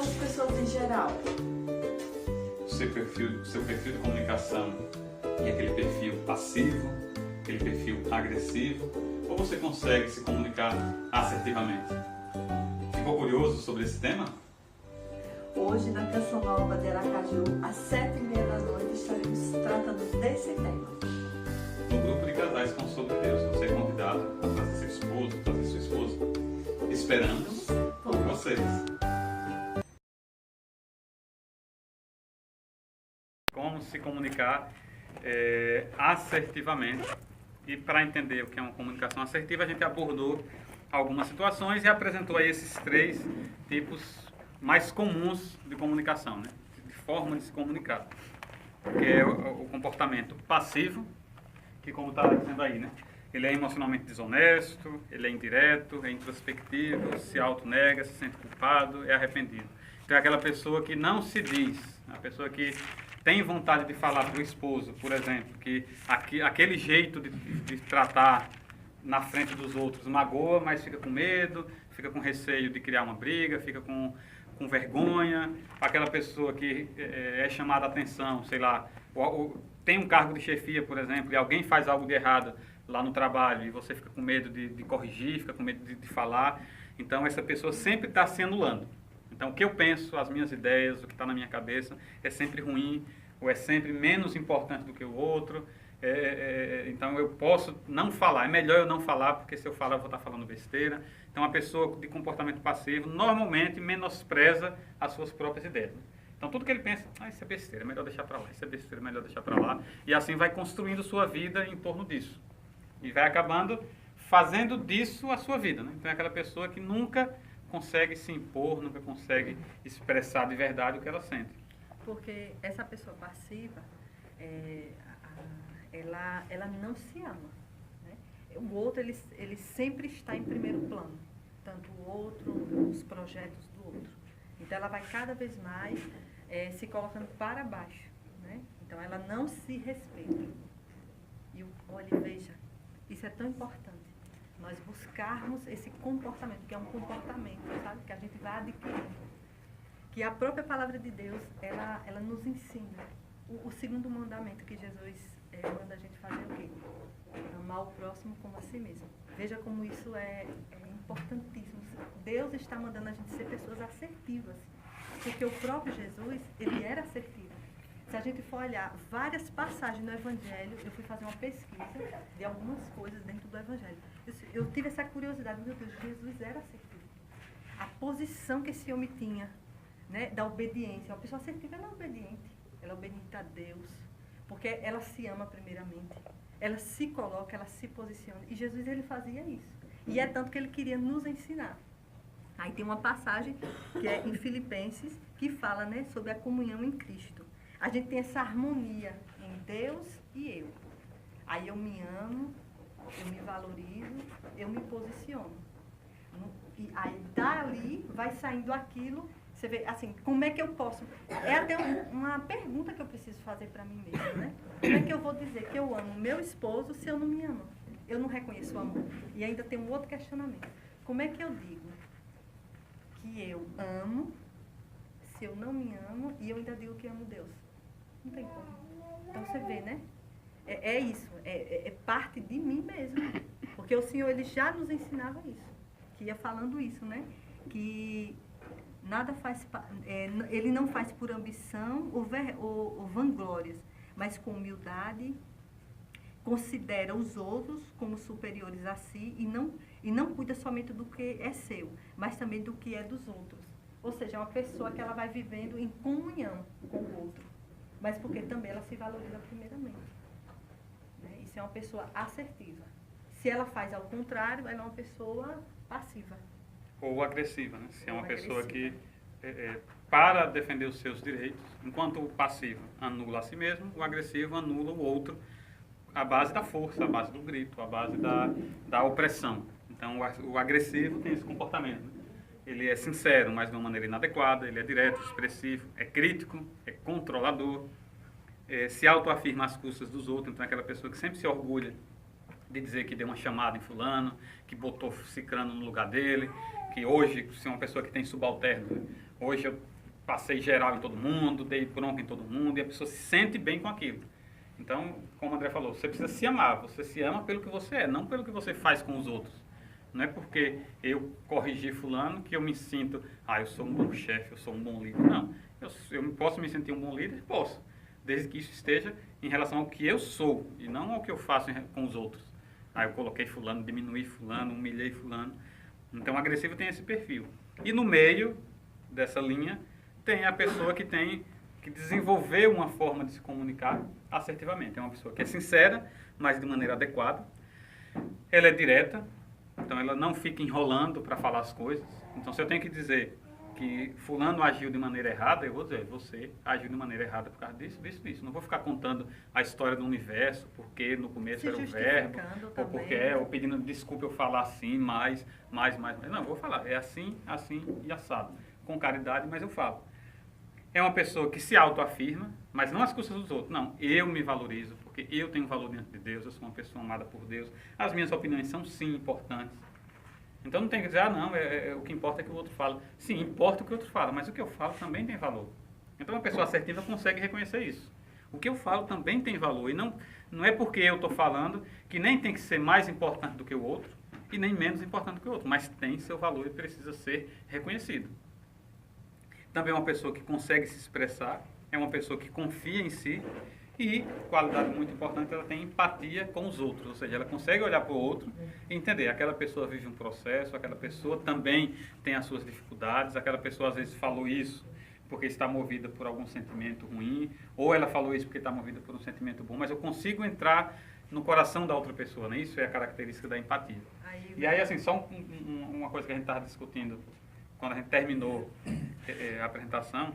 as pessoas em geral? Seu perfil de comunicação é aquele perfil passivo, aquele perfil agressivo, ou você consegue se comunicar assertivamente? Ficou curioso sobre esse tema? Hoje, na Canção Nova de Aracaju, às 7h30 estaremos tratando desse tema. No grupo de casais com sobre Deus, você é convidado a trazer seu esposo, trazer sua esposa. Esperamos por vocês. Como se comunicar assertivamente. E para entender o que é uma comunicação assertiva, a gente abordou algumas situações e apresentou aí esses 3 tipos mais comuns de comunicação, né? De forma de se comunicar. Que é o comportamento passivo, que como está dizendo aí, né? Ele é emocionalmente desonesto, ele é indireto, é introspectivo, se autonega, se sente culpado, é arrependido. Então é aquela pessoa que não se diz, a pessoa que tem vontade de falar para o esposo, por exemplo, que aquele jeito de tratar na frente dos outros magoa, mas fica com medo, fica com receio de criar uma briga, fica com vergonha, aquela pessoa que é chamada a atenção, sei lá, tem um cargo de chefia, por exemplo, e alguém faz algo de errado lá no trabalho e você fica com medo de corrigir, fica com medo de falar, então essa pessoa sempre está se anulando. Então o que eu penso, as minhas ideias, o que está na minha cabeça é sempre ruim, ou é sempre menos importante do que o outro, então eu posso não falar, é melhor eu não falar, porque se eu falar eu vou estar falando besteira. Então a pessoa de comportamento passivo normalmente menospreza as suas próprias ideias. Então tudo que ele pensa, isso é besteira, é melhor deixar para lá, isso é besteira, é melhor deixar para lá, e assim vai construindo sua vida em torno disso. E vai acabando fazendo disso a sua vida, né? Então é aquela pessoa que nunca consegue se impor, nunca consegue expressar de verdade o que ela sente. Porque essa pessoa passiva, ela não se ama, né? O outro, ele sempre está em primeiro plano, tanto o outro, os projetos do outro. Então ela vai cada vez mais se colocando para baixo, né? Então ela não se respeita. E olha, veja, isso é tão importante. Nós buscarmos esse comportamento, que é um comportamento, sabe, que a gente vai adquirindo. Que a própria palavra de Deus, ela nos ensina. O segundo mandamento que Jesus manda a gente fazer é o quê? Amar o próximo como a si mesmo. Veja como isso é importantíssimo. Deus está mandando a gente ser pessoas assertivas. Porque o próprio Jesus, ele era assertivo. Se a gente for olhar várias passagens no Evangelho, eu fui fazer uma pesquisa de algumas coisas dentro do Evangelho. Eu tive essa curiosidade, meu Deus, Jesus era assertivo. A posição que esse homem tinha, né, da obediência. Uma pessoa assertiva, ela é obediente. Ela é obediente a Deus. Porque ela se ama primeiramente. Ela se coloca, ela se posiciona. E Jesus, ele fazia isso. E é tanto que ele queria nos ensinar. Aí tem uma passagem que é em Filipenses, que fala, né, sobre a comunhão em Cristo. A gente tem essa harmonia em Deus e eu. Aí eu me amo, eu me valorizo, eu me posiciono. E aí dali vai saindo aquilo. Você vê, assim, como é que eu posso... É até uma pergunta que eu preciso fazer para mim mesma, né? Como é que eu vou dizer que eu amo meu esposo se eu não me amo? Eu não reconheço o amor. E ainda tem um outro questionamento. Como é que eu digo que eu amo se eu não me amo e eu ainda digo que amo Deus? Não tem como. Então você vê, né? É isso. É parte de mim mesmo. Porque o Senhor, ele já nos ensinava isso. Que ia falando isso, né? Que... nada faz, ele não faz por ambição ou vanglórias, mas com humildade, considera os outros como superiores a si e não cuida somente do que é seu, mas também do que é dos outros. Ou seja, é uma pessoa que ela vai vivendo em comunhão com o outro, mas porque também ela se valoriza primeiramente. Né? Isso é uma pessoa assertiva. Se ela faz ao contrário, ela é uma pessoa passiva. Ou agressiva, né? Se é uma pessoa que, para defender os seus direitos, enquanto o passivo anula a si mesmo, o agressivo anula o outro à base da força, à base do grito, à base da opressão. Então, o agressivo tem esse comportamento. Né? Ele é sincero, mas de uma maneira inadequada, ele é direto, expressivo, é crítico, é controlador, se autoafirma às custas dos outros. Então, é aquela pessoa que sempre se orgulha de dizer que deu uma chamada em fulano, que botou cicrano no lugar dele, que hoje, se é uma pessoa que tem subalterno, hoje eu passei geral em todo mundo, dei bronca em todo mundo, e a pessoa se sente bem com aquilo. Então, como o André falou, você precisa se amar. Você se ama pelo que você é, não pelo que você faz com os outros. Não é porque eu corrigi fulano que eu me sinto, eu sou um bom chefe, eu sou um bom líder. Não, eu posso me sentir um bom líder? Posso. Desde que isso esteja em relação ao que eu sou e não ao que eu faço com os outros. Eu coloquei fulano, diminuí fulano, humilhei fulano. Então, o agressivo tem esse perfil. E no meio dessa linha, tem a pessoa que tem que desenvolver uma forma de se comunicar assertivamente. É uma pessoa que é sincera, mas de maneira adequada. Ela é direta, então ela não fica enrolando para falar as coisas. Então, se eu tenho que dizer que fulano agiu de maneira errada, eu vou dizer, você agiu de maneira errada por causa disso, disso, disso. Não vou ficar contando a história do universo, porque no começo era o verbo, ou porque ou pedindo desculpa eu falar assim, mais. Não, eu vou falar, é assim, assim e assado. Com caridade, mas eu falo. É uma pessoa que se autoafirma, mas não às custas dos outros. Não, eu me valorizo, porque eu tenho valor diante de Deus, eu sou uma pessoa amada por Deus. As minhas opiniões são, sim, importantes. Então não tem que dizer, não, o que importa é que o outro fala. Sim, importa o que o outro fala, mas o que eu falo também tem valor. Então uma pessoa assertiva consegue reconhecer isso. O que eu falo também tem valor. E não é porque eu estou falando que nem tem que ser mais importante do que o outro e nem menos importante do que o outro, mas tem seu valor e precisa ser reconhecido. Também é uma pessoa que consegue se expressar, é uma pessoa que confia em si e, qualidade muito importante, ela tem empatia com os outros, ou seja, ela consegue olhar para o outro e entender, aquela pessoa vive um processo, aquela pessoa também tem as suas dificuldades, aquela pessoa às vezes falou isso porque está movida por algum sentimento ruim, ou ela falou isso porque está movida por um sentimento bom, mas eu consigo entrar no coração da outra pessoa, né? Isso é a característica da empatia. E aí, assim, só uma coisa que a gente estava discutindo quando a gente terminou a apresentação,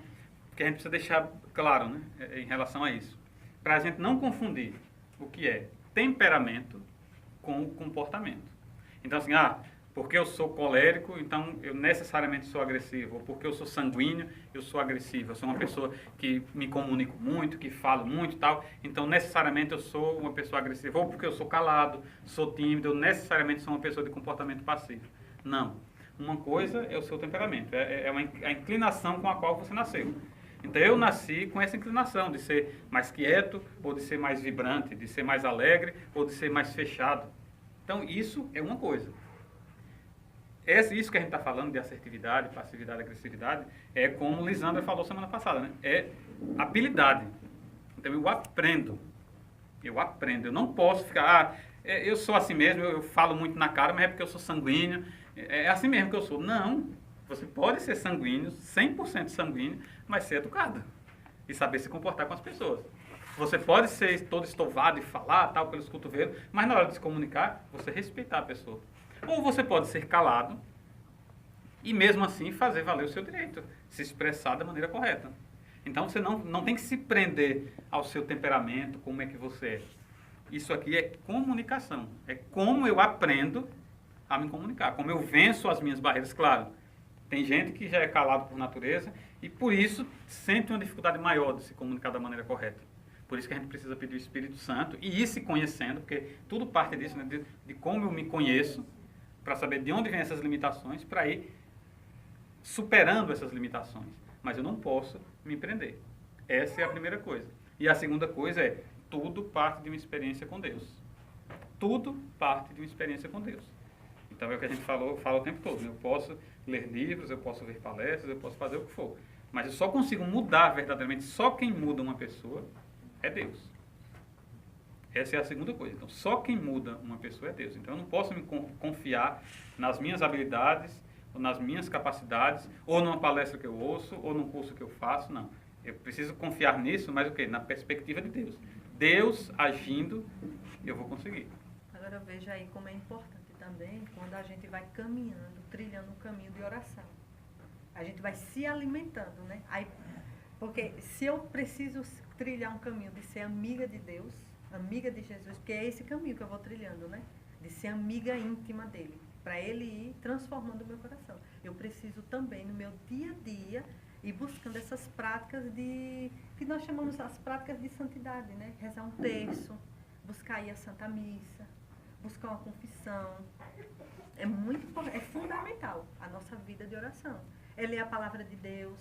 que a gente precisa deixar claro, né, em relação a isso. Para a gente não confundir o que é temperamento com comportamento. Então, assim, porque eu sou colérico, então eu necessariamente sou agressivo. Ou porque eu sou sanguíneo, eu sou agressivo. Eu sou uma pessoa que me comunico muito, que falo muito e tal, então necessariamente eu sou uma pessoa agressiva. Ou porque eu sou calado, sou tímido, eu necessariamente sou uma pessoa de comportamento passivo. Não. Uma coisa é o seu temperamento, a inclinação com a qual você nasceu. Então eu nasci com essa inclinação de ser mais quieto, ou de ser mais vibrante, de ser mais alegre, ou de ser mais fechado. Então isso é uma coisa. Isso que a gente está falando de assertividade, passividade, agressividade, é como Lisandra falou semana passada, né? É habilidade. Então eu aprendo, eu não posso ficar, eu sou assim mesmo, eu falo muito na cara, mas é porque eu sou sanguíneo, é assim mesmo que eu sou. Não, você pode ser sanguíneo, 100% sanguíneo, mas ser educado e saber se comportar com as pessoas. Você pode ser todo estovado e falar tal pelos cotovelos, mas na hora de se comunicar, você respeitar a pessoa. Ou você pode ser calado e mesmo assim fazer valer o seu direito, se expressar da maneira correta. Então você não tem que se prender ao seu temperamento, como é que você é. Isso aqui é comunicação, é como eu aprendo a me comunicar, como eu venço as minhas barreiras. Claro, tem gente que já é calado por natureza e por isso sente uma dificuldade maior de se comunicar da maneira correta. Por isso que a gente precisa pedir o Espírito Santo e ir se conhecendo, porque tudo parte disso, né, de como eu me conheço, para saber de onde vêm essas limitações, para ir superando essas limitações. Mas eu não posso me prender. Essa é a primeira coisa. E a segunda coisa é, tudo parte de uma experiência com Deus. Tudo parte de uma experiência com Deus. Então é o que a gente fala o tempo todo. Né? Eu posso ler livros, eu posso ver palestras, eu posso fazer o que for. Mas eu só consigo mudar verdadeiramente, só quem muda uma pessoa é Deus. Essa é a segunda coisa. Então, só quem muda uma pessoa é Deus. Então, eu não posso me confiar nas minhas habilidades, ou nas minhas capacidades, ou numa palestra que eu ouço, ou num curso que eu faço, não. Eu preciso confiar nisso, mas o quê? Na perspectiva de Deus. Deus agindo, eu vou conseguir. Agora, veja aí como é importante também, quando a gente vai caminhando, trilhando um caminho de oração. A gente vai se alimentando, né? Aí, porque se eu preciso trilhar um caminho de ser amiga de Deus, amiga de Jesus, porque é esse caminho que eu vou trilhando, né? De ser amiga íntima dele, para ele ir transformando o meu coração. Eu preciso também, no meu dia a dia, ir buscando essas práticas que nós chamamos as práticas de santidade, né? Rezar um terço, buscar ir à Santa Missa, buscar uma confissão. É muito importante, é fundamental a nossa vida de oração. É ler a palavra de Deus,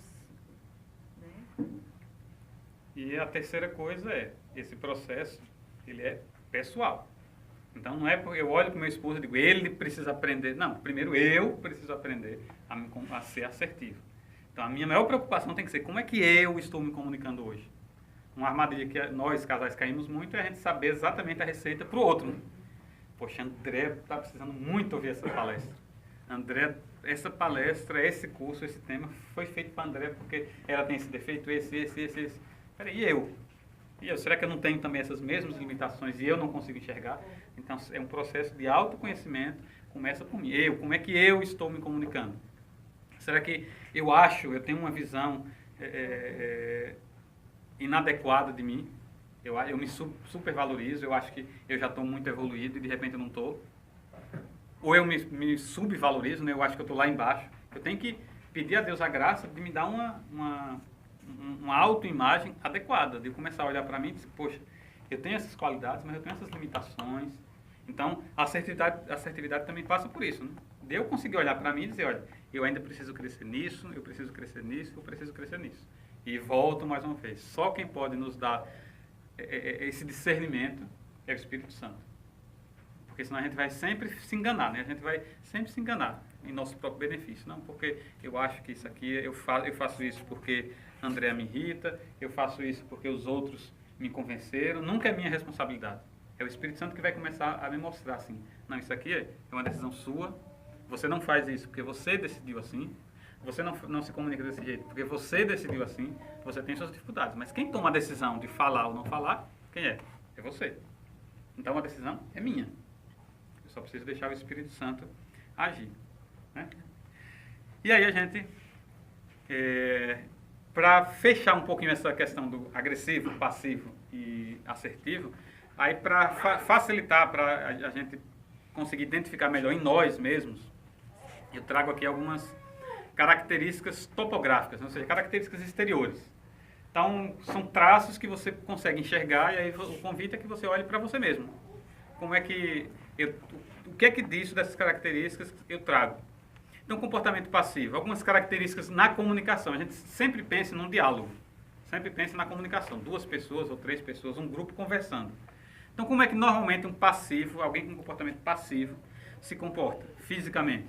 E a terceira coisa é, esse processo, ele é pessoal. Então não é porque eu olho para o meu esposo e digo, ele precisa aprender. Não, primeiro eu preciso aprender a ser assertivo. Então a minha maior preocupação tem que ser como é que eu estou me comunicando hoje. Uma armadilha que nós, casais, caímos muito é a gente saber exatamente a receita para o outro. Né? Poxa, André está precisando muito ouvir essa palestra. André, essa palestra, esse curso, esse tema foi feito para André porque ela tem esse defeito, esse. Peraí, e eu? E eu? Será que eu não tenho também essas mesmas limitações e eu não consigo enxergar? Então, é um processo de autoconhecimento, começa por mim. Como é que eu estou me comunicando? Será que eu tenho uma visão inadequada de mim? Eu me supervalorizo, eu acho que eu já estou muito evoluído e de repente eu não estou. Ou eu me subvalorizo, né? Eu acho que eu estou lá embaixo. Eu tenho que pedir a Deus a graça de me dar uma autoimagem adequada, de eu começar a olhar para mim e dizer, poxa, eu tenho essas qualidades, mas eu tenho essas limitações. Então, a assertividade também passa por isso, né? De eu conseguir olhar para mim e dizer, olha, eu ainda preciso crescer nisso, eu preciso crescer nisso, eu preciso crescer nisso. E volto mais uma vez. Só quem pode nos dar esse discernimento é o Espírito Santo. Porque senão a gente vai sempre se enganar, né? A gente vai sempre se enganar em nosso próprio benefício. Não, porque eu acho que isso aqui, eu faço isso porque André me irrita, eu faço isso porque os outros me convenceram. Nunca é minha responsabilidade. É o Espírito Santo que vai começar a me mostrar assim, não, isso aqui é uma decisão sua, você não faz isso porque você decidiu assim, você não se comunica desse jeito porque você decidiu assim, você tem suas dificuldades. Mas quem toma a decisão de falar ou não falar, quem é? É você. Então a decisão é minha. Eu só preciso deixar o Espírito Santo agir. Né? E aí a gente, para fechar um pouquinho essa questão do agressivo, passivo e assertivo, aí para facilitar, para a gente conseguir identificar melhor em nós mesmos, eu trago aqui algumas características topográficas, ou seja, características exteriores. Então, são traços que você consegue enxergar e aí o convite é que você olhe para você mesmo. Como é que o que é que disso, dessas características, eu trago? Então, comportamento passivo. Algumas características na comunicação. A gente sempre pensa num diálogo. Sempre pensa na comunicação. 2 pessoas ou 3 pessoas, um grupo conversando. Então, como é que normalmente um passivo, alguém com comportamento passivo, se comporta fisicamente?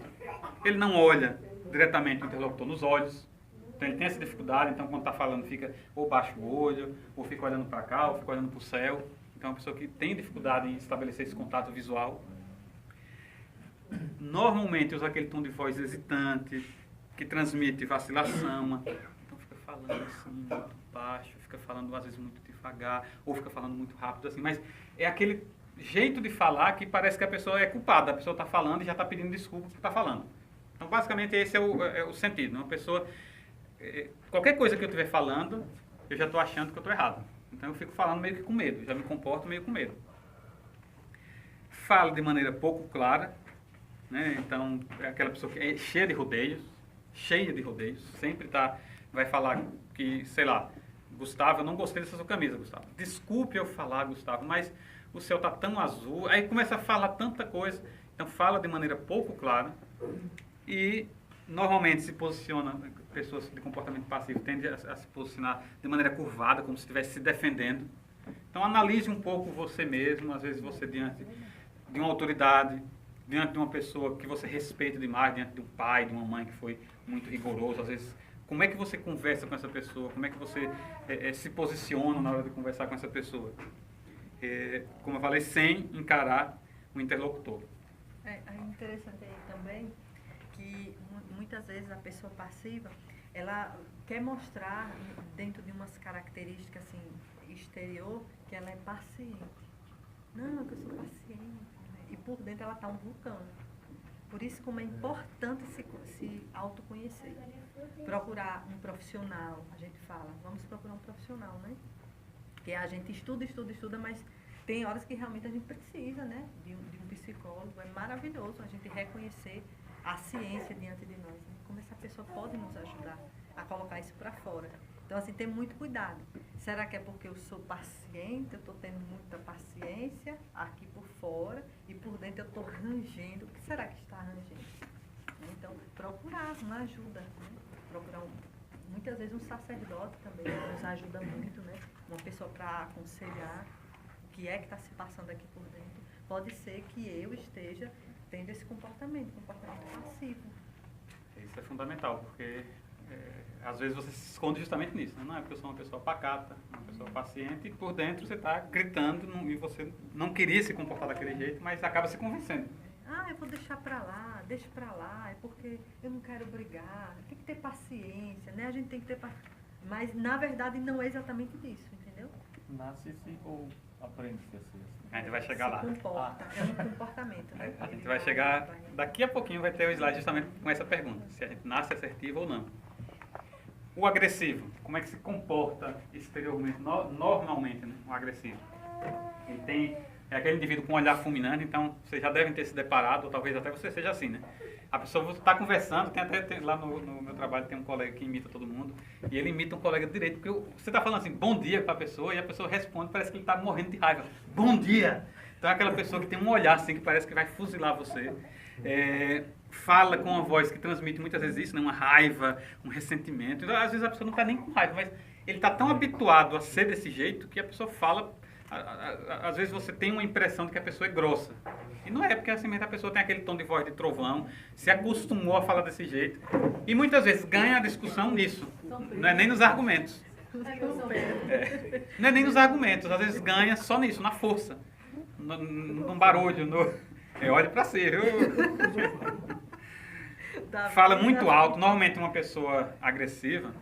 Ele não olha diretamente o interlocutor nos olhos. Então, ele tem essa dificuldade. Então, quando está falando, fica ou baixa o olho, ou fica olhando para cá, ou fica olhando para o céu. Então, é uma pessoa que tem dificuldade em estabelecer esse contato visual. Normalmente usa aquele tom de voz hesitante, que transmite vacilação. Então fica falando assim, muito baixo, fica falando às vezes muito devagar, ou fica falando muito rápido assim. Mas é aquele jeito de falar que parece que a pessoa é culpada. A pessoa está falando e já está pedindo desculpa por estar falando. Então basicamente esse é o sentido. Uma pessoa, qualquer coisa que eu estiver falando, eu já estou achando que eu estou errado. Então eu fico falando meio que com medo, já me comporto meio com medo. Falo de maneira pouco clara, né? Então é aquela pessoa que é cheia de rodeios, sempre vai falar que, sei lá, Gustavo, eu não gostei dessa sua camisa, Gustavo. Desculpe eu falar, Gustavo, mas o céu está tão azul. Aí começa a falar tanta coisa, então fala de maneira pouco clara e normalmente se posiciona, pessoas de comportamento passivo tendem a se posicionar de maneira curvada, como se estivesse se defendendo. Então analise um pouco você mesmo, às vezes você diante de uma autoridade, diante de uma pessoa que você respeita demais, diante de um pai, de uma mãe que foi muito rigoroso, às vezes, como é que você conversa com essa pessoa? Como é que você se posiciona na hora de conversar com essa pessoa? Como eu falei, sem encarar o interlocutor. É interessante aí também que muitas vezes a pessoa passiva, ela quer mostrar dentro de umas características assim, exterior, que ela é paciente. Não, que eu sou paciente. E por dentro ela está um vulcão. Por isso como é importante se autoconhecer. Procurar um profissional, a gente fala, vamos procurar um profissional, né? Porque a gente estuda, mas tem horas que realmente a gente precisa, né? De um psicólogo. É maravilhoso a gente reconhecer a ciência diante de nós, né? Como essa pessoa pode nos ajudar a colocar isso para fora. Então, assim, tem muito cuidado. Será que é porque eu sou paciente, eu estou tendo muita paciência aqui por fora e por dentro eu estou rangendo? O que será que está rangendo? Então, procurar uma ajuda, né? Procurar um Muitas vezes um sacerdote também nos ajuda muito, né? Uma pessoa para aconselhar o que é que está se passando aqui por dentro. Pode ser que eu esteja tendo esse comportamento passivo. Isso é fundamental, porque às vezes você se esconde justamente nisso, né? Não é porque eu sou uma pessoa pacata, uma pessoa paciente, e por dentro você está gritando e você não queria se comportar daquele jeito, mas acaba se convencendo. Ah, eu vou deixa pra lá, é porque eu não quero brigar, tem que ter paciência, né? A gente tem que ter paciência. Mas, na verdade, não é exatamente disso, entendeu? Nasce-se ou aprende-se a ser assim? A gente vai chegar lá. Se comporta, é um comportamento, né? A gente vai chegar, daqui a pouquinho vai ter o slide justamente com essa pergunta, se a gente nasce assertivo ou não. O agressivo, como é que se comporta exteriormente, normalmente, né? O agressivo. Ele é aquele indivíduo com um olhar fulminante, então vocês já devem ter se deparado, ou talvez até você seja assim, né? A pessoa está conversando, lá no meu trabalho tem um colega que imita todo mundo, e ele imita um colega direito, porque você está falando assim, bom dia para a pessoa, e a pessoa responde, parece que ele está morrendo de raiva. Bom dia! Então é aquela pessoa que tem um olhar assim, que parece que vai fuzilar você. Fala com uma voz que transmite muitas vezes isso, né? Uma raiva, um ressentimento. Então, às vezes a pessoa não está nem com raiva, mas ele está tão habituado a ser desse jeito que a pessoa fala. Às vezes você tem uma impressão de que a pessoa é grossa. E não é, porque assim mesmo a pessoa tem aquele tom de voz de trovão, se acostumou a falar desse jeito. E muitas vezes ganha a discussão nisso. Não é nem nos argumentos. Não é nem nos argumentos. Às vezes ganha só nisso, na força. No barulho, olhe para si, viu? Fala muito alto. Normalmente uma pessoa agressiva,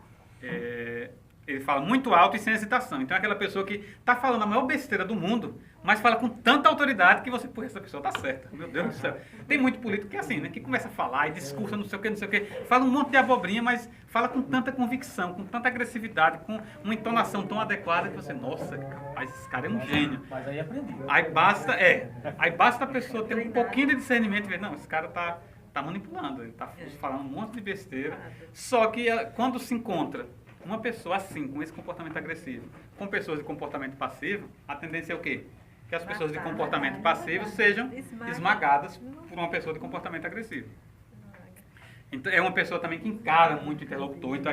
ele fala muito alto e sem hesitação. Então é aquela pessoa que está falando a maior besteira do mundo, mas fala com tanta autoridade que você, pô, essa pessoa está certa. Meu Deus do céu. Tem muito político que é assim, né? Que começa a falar e discursa não sei o que, fala um monte de abobrinha, mas fala com tanta convicção, com tanta agressividade, com uma entonação tão adequada que você, nossa, rapaz, esse cara é um gênio. Mas aí aprendi. Aí basta a pessoa ter um pouquinho de discernimento e ver, não, esse cara tá manipulando, ele está falando um monte de besteira. Só que quando se encontra uma pessoa assim, com esse comportamento agressivo, com pessoas de comportamento passivo, a tendência é o quê? Que as pessoas de comportamento passivo sejam esmagadas por uma pessoa de comportamento agressivo. Então, é uma pessoa também que encara muito o interlocutor. Então,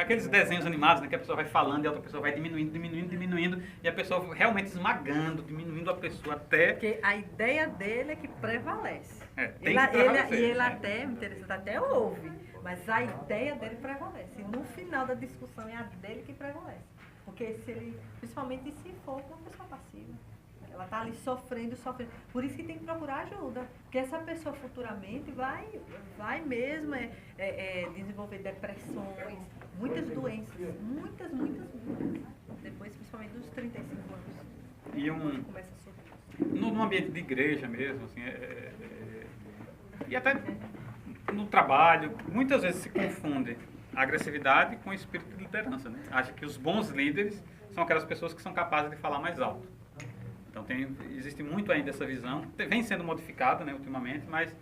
aqueles desenhos animados, né, que a pessoa vai falando e a outra pessoa vai diminuindo, e a pessoa realmente esmagando, diminuindo a pessoa até... Porque a ideia dele é que prevalece. Tem que prevalecer. E ele até, interessante, até ouve, mas a ideia dele prevalece. E no final da discussão é a dele que prevalece. Porque se ele, principalmente se for uma pessoa passiva, ela está ali sofrendo. Por isso que tem que procurar ajuda. Porque essa pessoa futuramente vai mesmo desenvolver depressões, muitas doenças, muitas. Depois, principalmente dos 35 anos. Começa a sofrer. No ambiente de igreja mesmo, assim, e até no trabalho, muitas vezes se confunde a agressividade com o espírito de liderança, né? Acha que os bons líderes são aquelas pessoas que são capazes de falar mais alto. Então existe muito ainda essa visão, vem sendo modificada, né, ultimamente, mas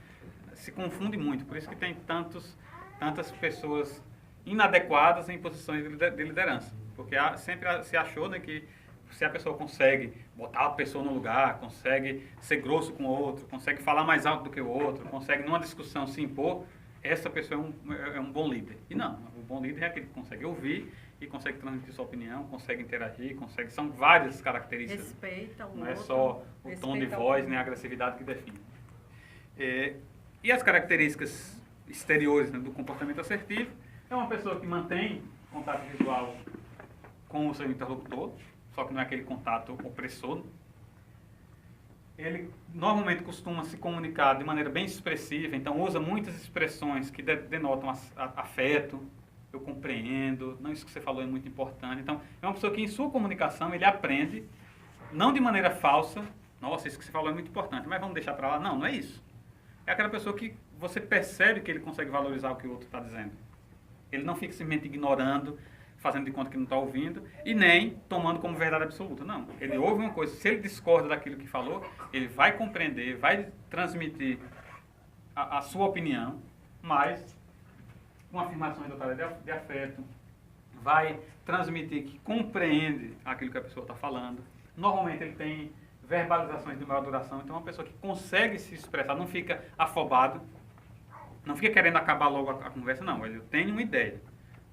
se confunde muito. Por isso que tem tantas pessoas inadequadas em posições de liderança. Porque sempre se achou, né, que se a pessoa consegue botar a pessoa no lugar, consegue ser grosso com o outro, consegue falar mais alto do que o outro, consegue numa discussão se impor, essa pessoa é um bom líder. E não, o bom líder é aquele que consegue ouvir e consegue transmitir sua opinião, consegue interagir, são várias características. Respeita o outro. Não é só o tom de voz, nem a agressividade que define. E as características exteriores, né, do comportamento assertivo, é uma pessoa que mantém contato visual com o seu interlocutor, só que não é aquele contato opressor. Ele normalmente costuma se comunicar de maneira bem expressiva, então usa muitas expressões que denotam afeto, eu compreendo, não, isso que você falou é muito importante. Então, é uma pessoa que em sua comunicação ele aprende, não de maneira falsa, nossa, isso que você falou é muito importante, mas vamos deixar para lá. Não é isso. É aquela pessoa que você percebe que ele consegue valorizar o que o outro está dizendo. Ele não fica simplesmente ignorando, fazendo de conta que não está ouvindo, e nem tomando como verdade absoluta. Não, ele ouve uma coisa, se ele discorda daquilo que falou, ele vai compreender, vai transmitir a sua opinião, mas com afirmações dotadas de afeto, vai transmitir que compreende aquilo que a pessoa está falando. Normalmente ele tem verbalizações de maior duração, então é uma pessoa que consegue se expressar, não fica afobado, não fica querendo acabar logo a conversa, não, ele tem uma ideia.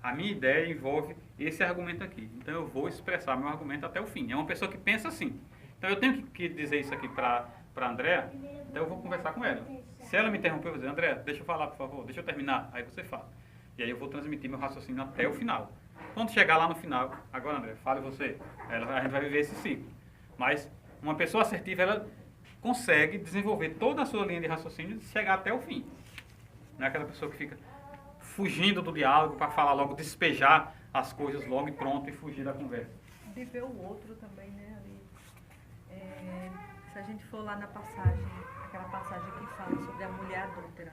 a minha ideia envolve esse argumento aqui. Então eu vou expressar meu argumento até o fim. É uma pessoa que pensa assim. Então eu tenho que dizer isso aqui para a Andréa, então eu vou conversar com ela. Se ela me interromper, eu vou dizer, Andréa, deixa eu falar, por favor, deixa eu terminar. Aí você fala. E aí eu vou transmitir meu raciocínio até o final. Quando chegar lá no final, agora André, fale você. A gente vai viver esse ciclo. Mas uma pessoa assertiva, ela consegue desenvolver toda a sua linha de raciocínio e chegar até o fim. Não é aquela pessoa que fica fugindo do diálogo para falar logo, despejar as coisas logo e pronto e fugir da conversa. Viver o outro também, né? Ali. Se a gente for lá na passagem, aquela passagem que fala sobre a mulher adúltera,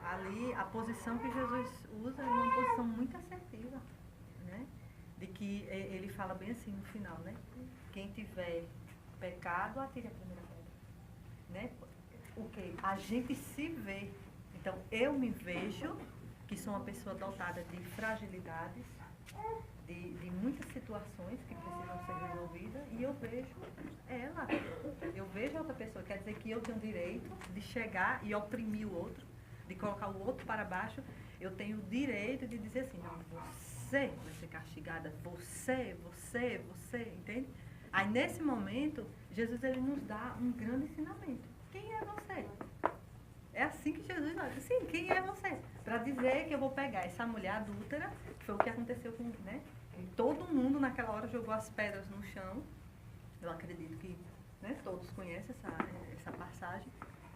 ali a posição que Jesus usa é uma posição muito assertiva, né? De que ele fala bem assim no final, né? Quem tiver pecado, atire a primeira pedra, né? O que? A gente se vê. Então, eu me vejo que sou uma pessoa dotada de fragilidades, de muitas situações que precisam ser resolvidas, e eu vejo ela. Eu vejo a outra pessoa. Quer dizer que eu tenho o direito de chegar e oprimir o outro, de colocar o outro para baixo. Eu tenho o direito de dizer assim, não, você vai ser castigada, você, entende? Aí, nesse momento, Jesus ele nos dá um grande ensinamento. Quem é você? É assim que Jesus diz, sim, quem é você? Para dizer que eu vou pegar essa mulher adúltera, que foi o que aconteceu com, né? E todo mundo naquela hora jogou as pedras no chão. Eu acredito que, né, todos conhecem essa passagem.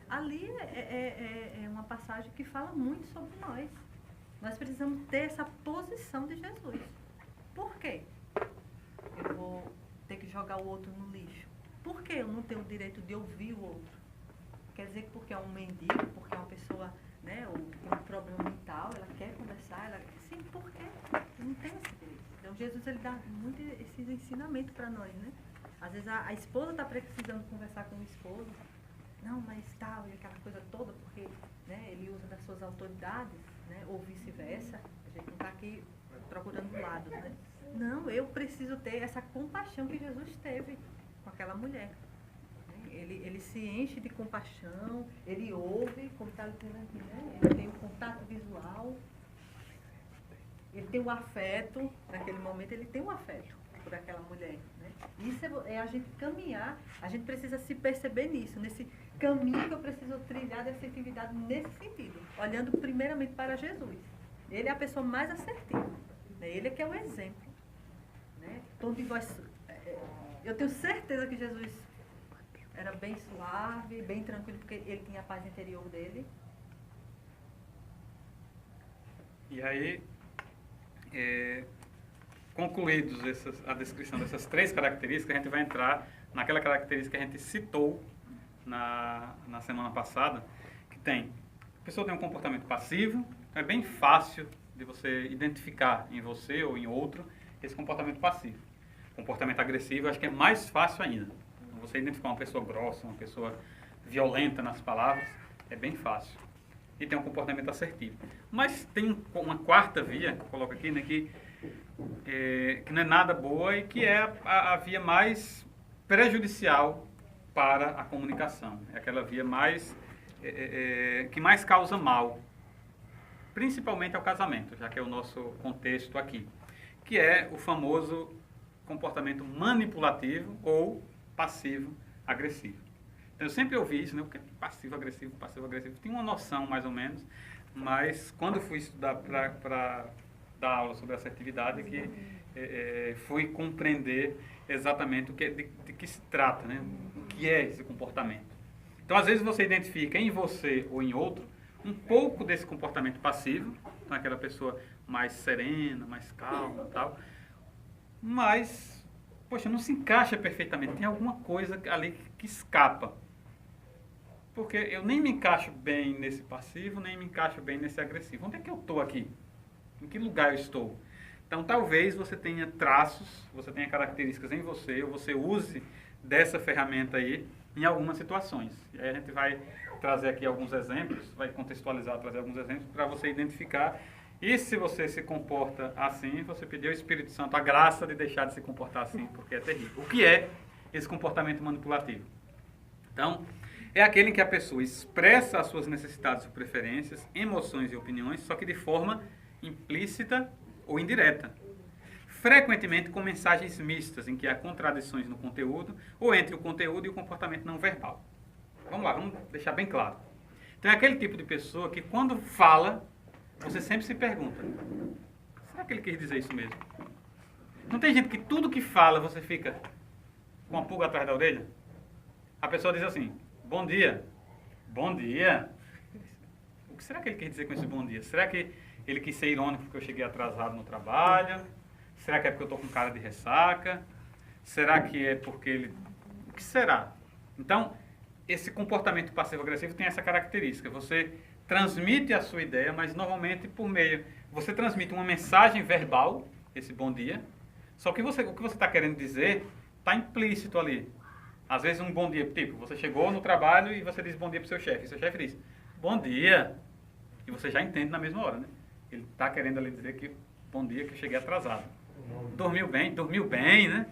Ali é uma passagem que fala muito sobre nós. Nós precisamos ter essa posição de Jesus. Por quê? Eu vou ter que jogar o outro no lixo. Por que eu não tenho o direito de ouvir o outro? Quer dizer que porque é um mendigo, porque é uma pessoa, né, ou tem um problema mental, ela quer conversar, sim, por quê? Eu não tenho esse direito. Então Jesus ele dá muito esses ensinamentos para nós, né? Às vezes a esposa está precisando conversar com o esposo, não, mas tal, e aquela coisa toda, porque, né, ele usa das suas autoridades, né, ou vice-versa. A gente não está aqui procurando lados, né? Não, eu preciso ter essa compaixão que Jesus teve com aquela mulher. Ele se enche de compaixão, ele ouve, como está dizendo aqui, né? Ele tem o contato visual, ele tem o afeto, naquele momento ele tem o afeto por aquela mulher, né? Isso é a gente caminhar, a gente precisa se perceber nisso, nesse caminho que eu preciso trilhar de assertividade nesse sentido, olhando primeiramente para Jesus. Ele é a pessoa mais assertiva, né? Ele é que é o exemplo, né? Tom de voz, eu tenho certeza que Jesus era bem suave, bem tranquilo, porque ele tinha a paz interior dele. E aí, concluídos a descrição dessas três características, a gente vai entrar naquela característica que a gente citou na semana passada, que a pessoa tem um comportamento passivo, é bem fácil de você identificar em você ou em outro esse comportamento passivo. Comportamento agressivo, acho que é mais fácil ainda. Você identificar uma pessoa grossa, uma pessoa violenta nas palavras, é bem fácil. E tem um comportamento assertivo. Mas tem uma quarta via, que eu coloco aqui, né, que não é nada boa e que é a via mais prejudicial para a comunicação. É aquela via mais, que mais causa mal, principalmente ao casamento, já que é o nosso contexto aqui, que é o famoso comportamento manipulativo ou passivo-agressivo. Então, eu sempre ouvi isso, né? O que é passivo-agressivo, passivo-agressivo. Tinha uma noção, mais ou menos, mas quando eu fui estudar para dar aula sobre assertividade, que fui compreender exatamente de que se trata, né? O que é esse comportamento. Então, às vezes, você identifica em você ou em outro um pouco desse comportamento passivo, então, aquela pessoa mais serena, mais calma e tal, mas poxa, não se encaixa perfeitamente. Tem alguma coisa ali que escapa. Porque eu nem me encaixo bem nesse passivo, nem me encaixo bem nesse agressivo. Onde é que eu estou aqui? Em que lugar eu estou? Então, talvez você tenha traços, você tenha características em você, ou você use dessa ferramenta aí em algumas situações. E aí a gente vai trazer aqui alguns exemplos, vai contextualizar, trazer alguns exemplos para você identificar. E se você se comporta assim, você pedir ao Espírito Santo a graça de deixar de se comportar assim, porque é terrível. O que é esse comportamento manipulativo? Então, é aquele em que a pessoa expressa as suas necessidades ou preferências, emoções e opiniões, só que de forma implícita ou indireta. Frequentemente com mensagens mistas, em que há contradições no conteúdo, ou entre o conteúdo e o comportamento não verbal. Vamos lá, vamos deixar bem claro. Então é aquele tipo de pessoa que quando fala, você sempre se pergunta, será que ele quis dizer isso mesmo? Não tem gente que tudo que fala você fica com a pulga atrás da orelha? A pessoa diz assim, bom dia. Bom dia. O que será que ele quer dizer com esse bom dia? Será que ele quis ser irônico porque eu cheguei atrasado no trabalho? Será que é porque eu estou com cara de ressaca? Será que é porque ele... O que será? Então, esse comportamento passivo-agressivo tem essa característica. Você transmite a sua ideia, mas normalmente por meio... Você transmite uma mensagem verbal, esse bom dia, só que o que você está querendo dizer está implícito ali. Às vezes um bom dia, tipo, você chegou no trabalho e você diz bom dia para o seu chefe. E seu chefe diz, bom dia. E você já entende na mesma hora, né? Ele está querendo ali dizer que bom dia, que eu cheguei atrasado. Dormiu bem, né?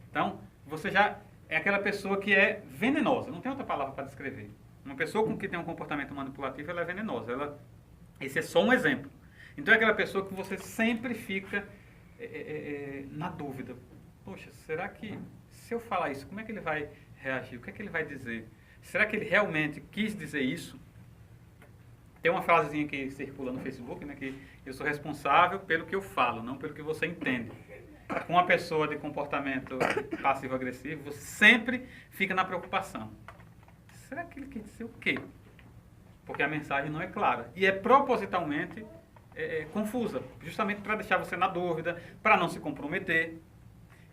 Então, você já é aquela pessoa que é venenosa. Não tem outra palavra para descrever. Uma pessoa com que tem um comportamento manipulativo, ela é venenosa. Esse é só um exemplo. Então, é aquela pessoa que você sempre fica na dúvida. Poxa, será que se eu falar isso, como é que ele vai reagir? O que é que ele vai dizer? Será que ele realmente quis dizer isso? Tem uma frasezinha que circula no Facebook, né, que eu sou responsável pelo que eu falo, não pelo que você entende. Com uma pessoa de comportamento passivo-agressivo, você sempre fica na preocupação. Será que ele quer dizer o quê? Porque a mensagem não é clara. E é propositalmente confusa, justamente para deixar você na dúvida, para não se comprometer.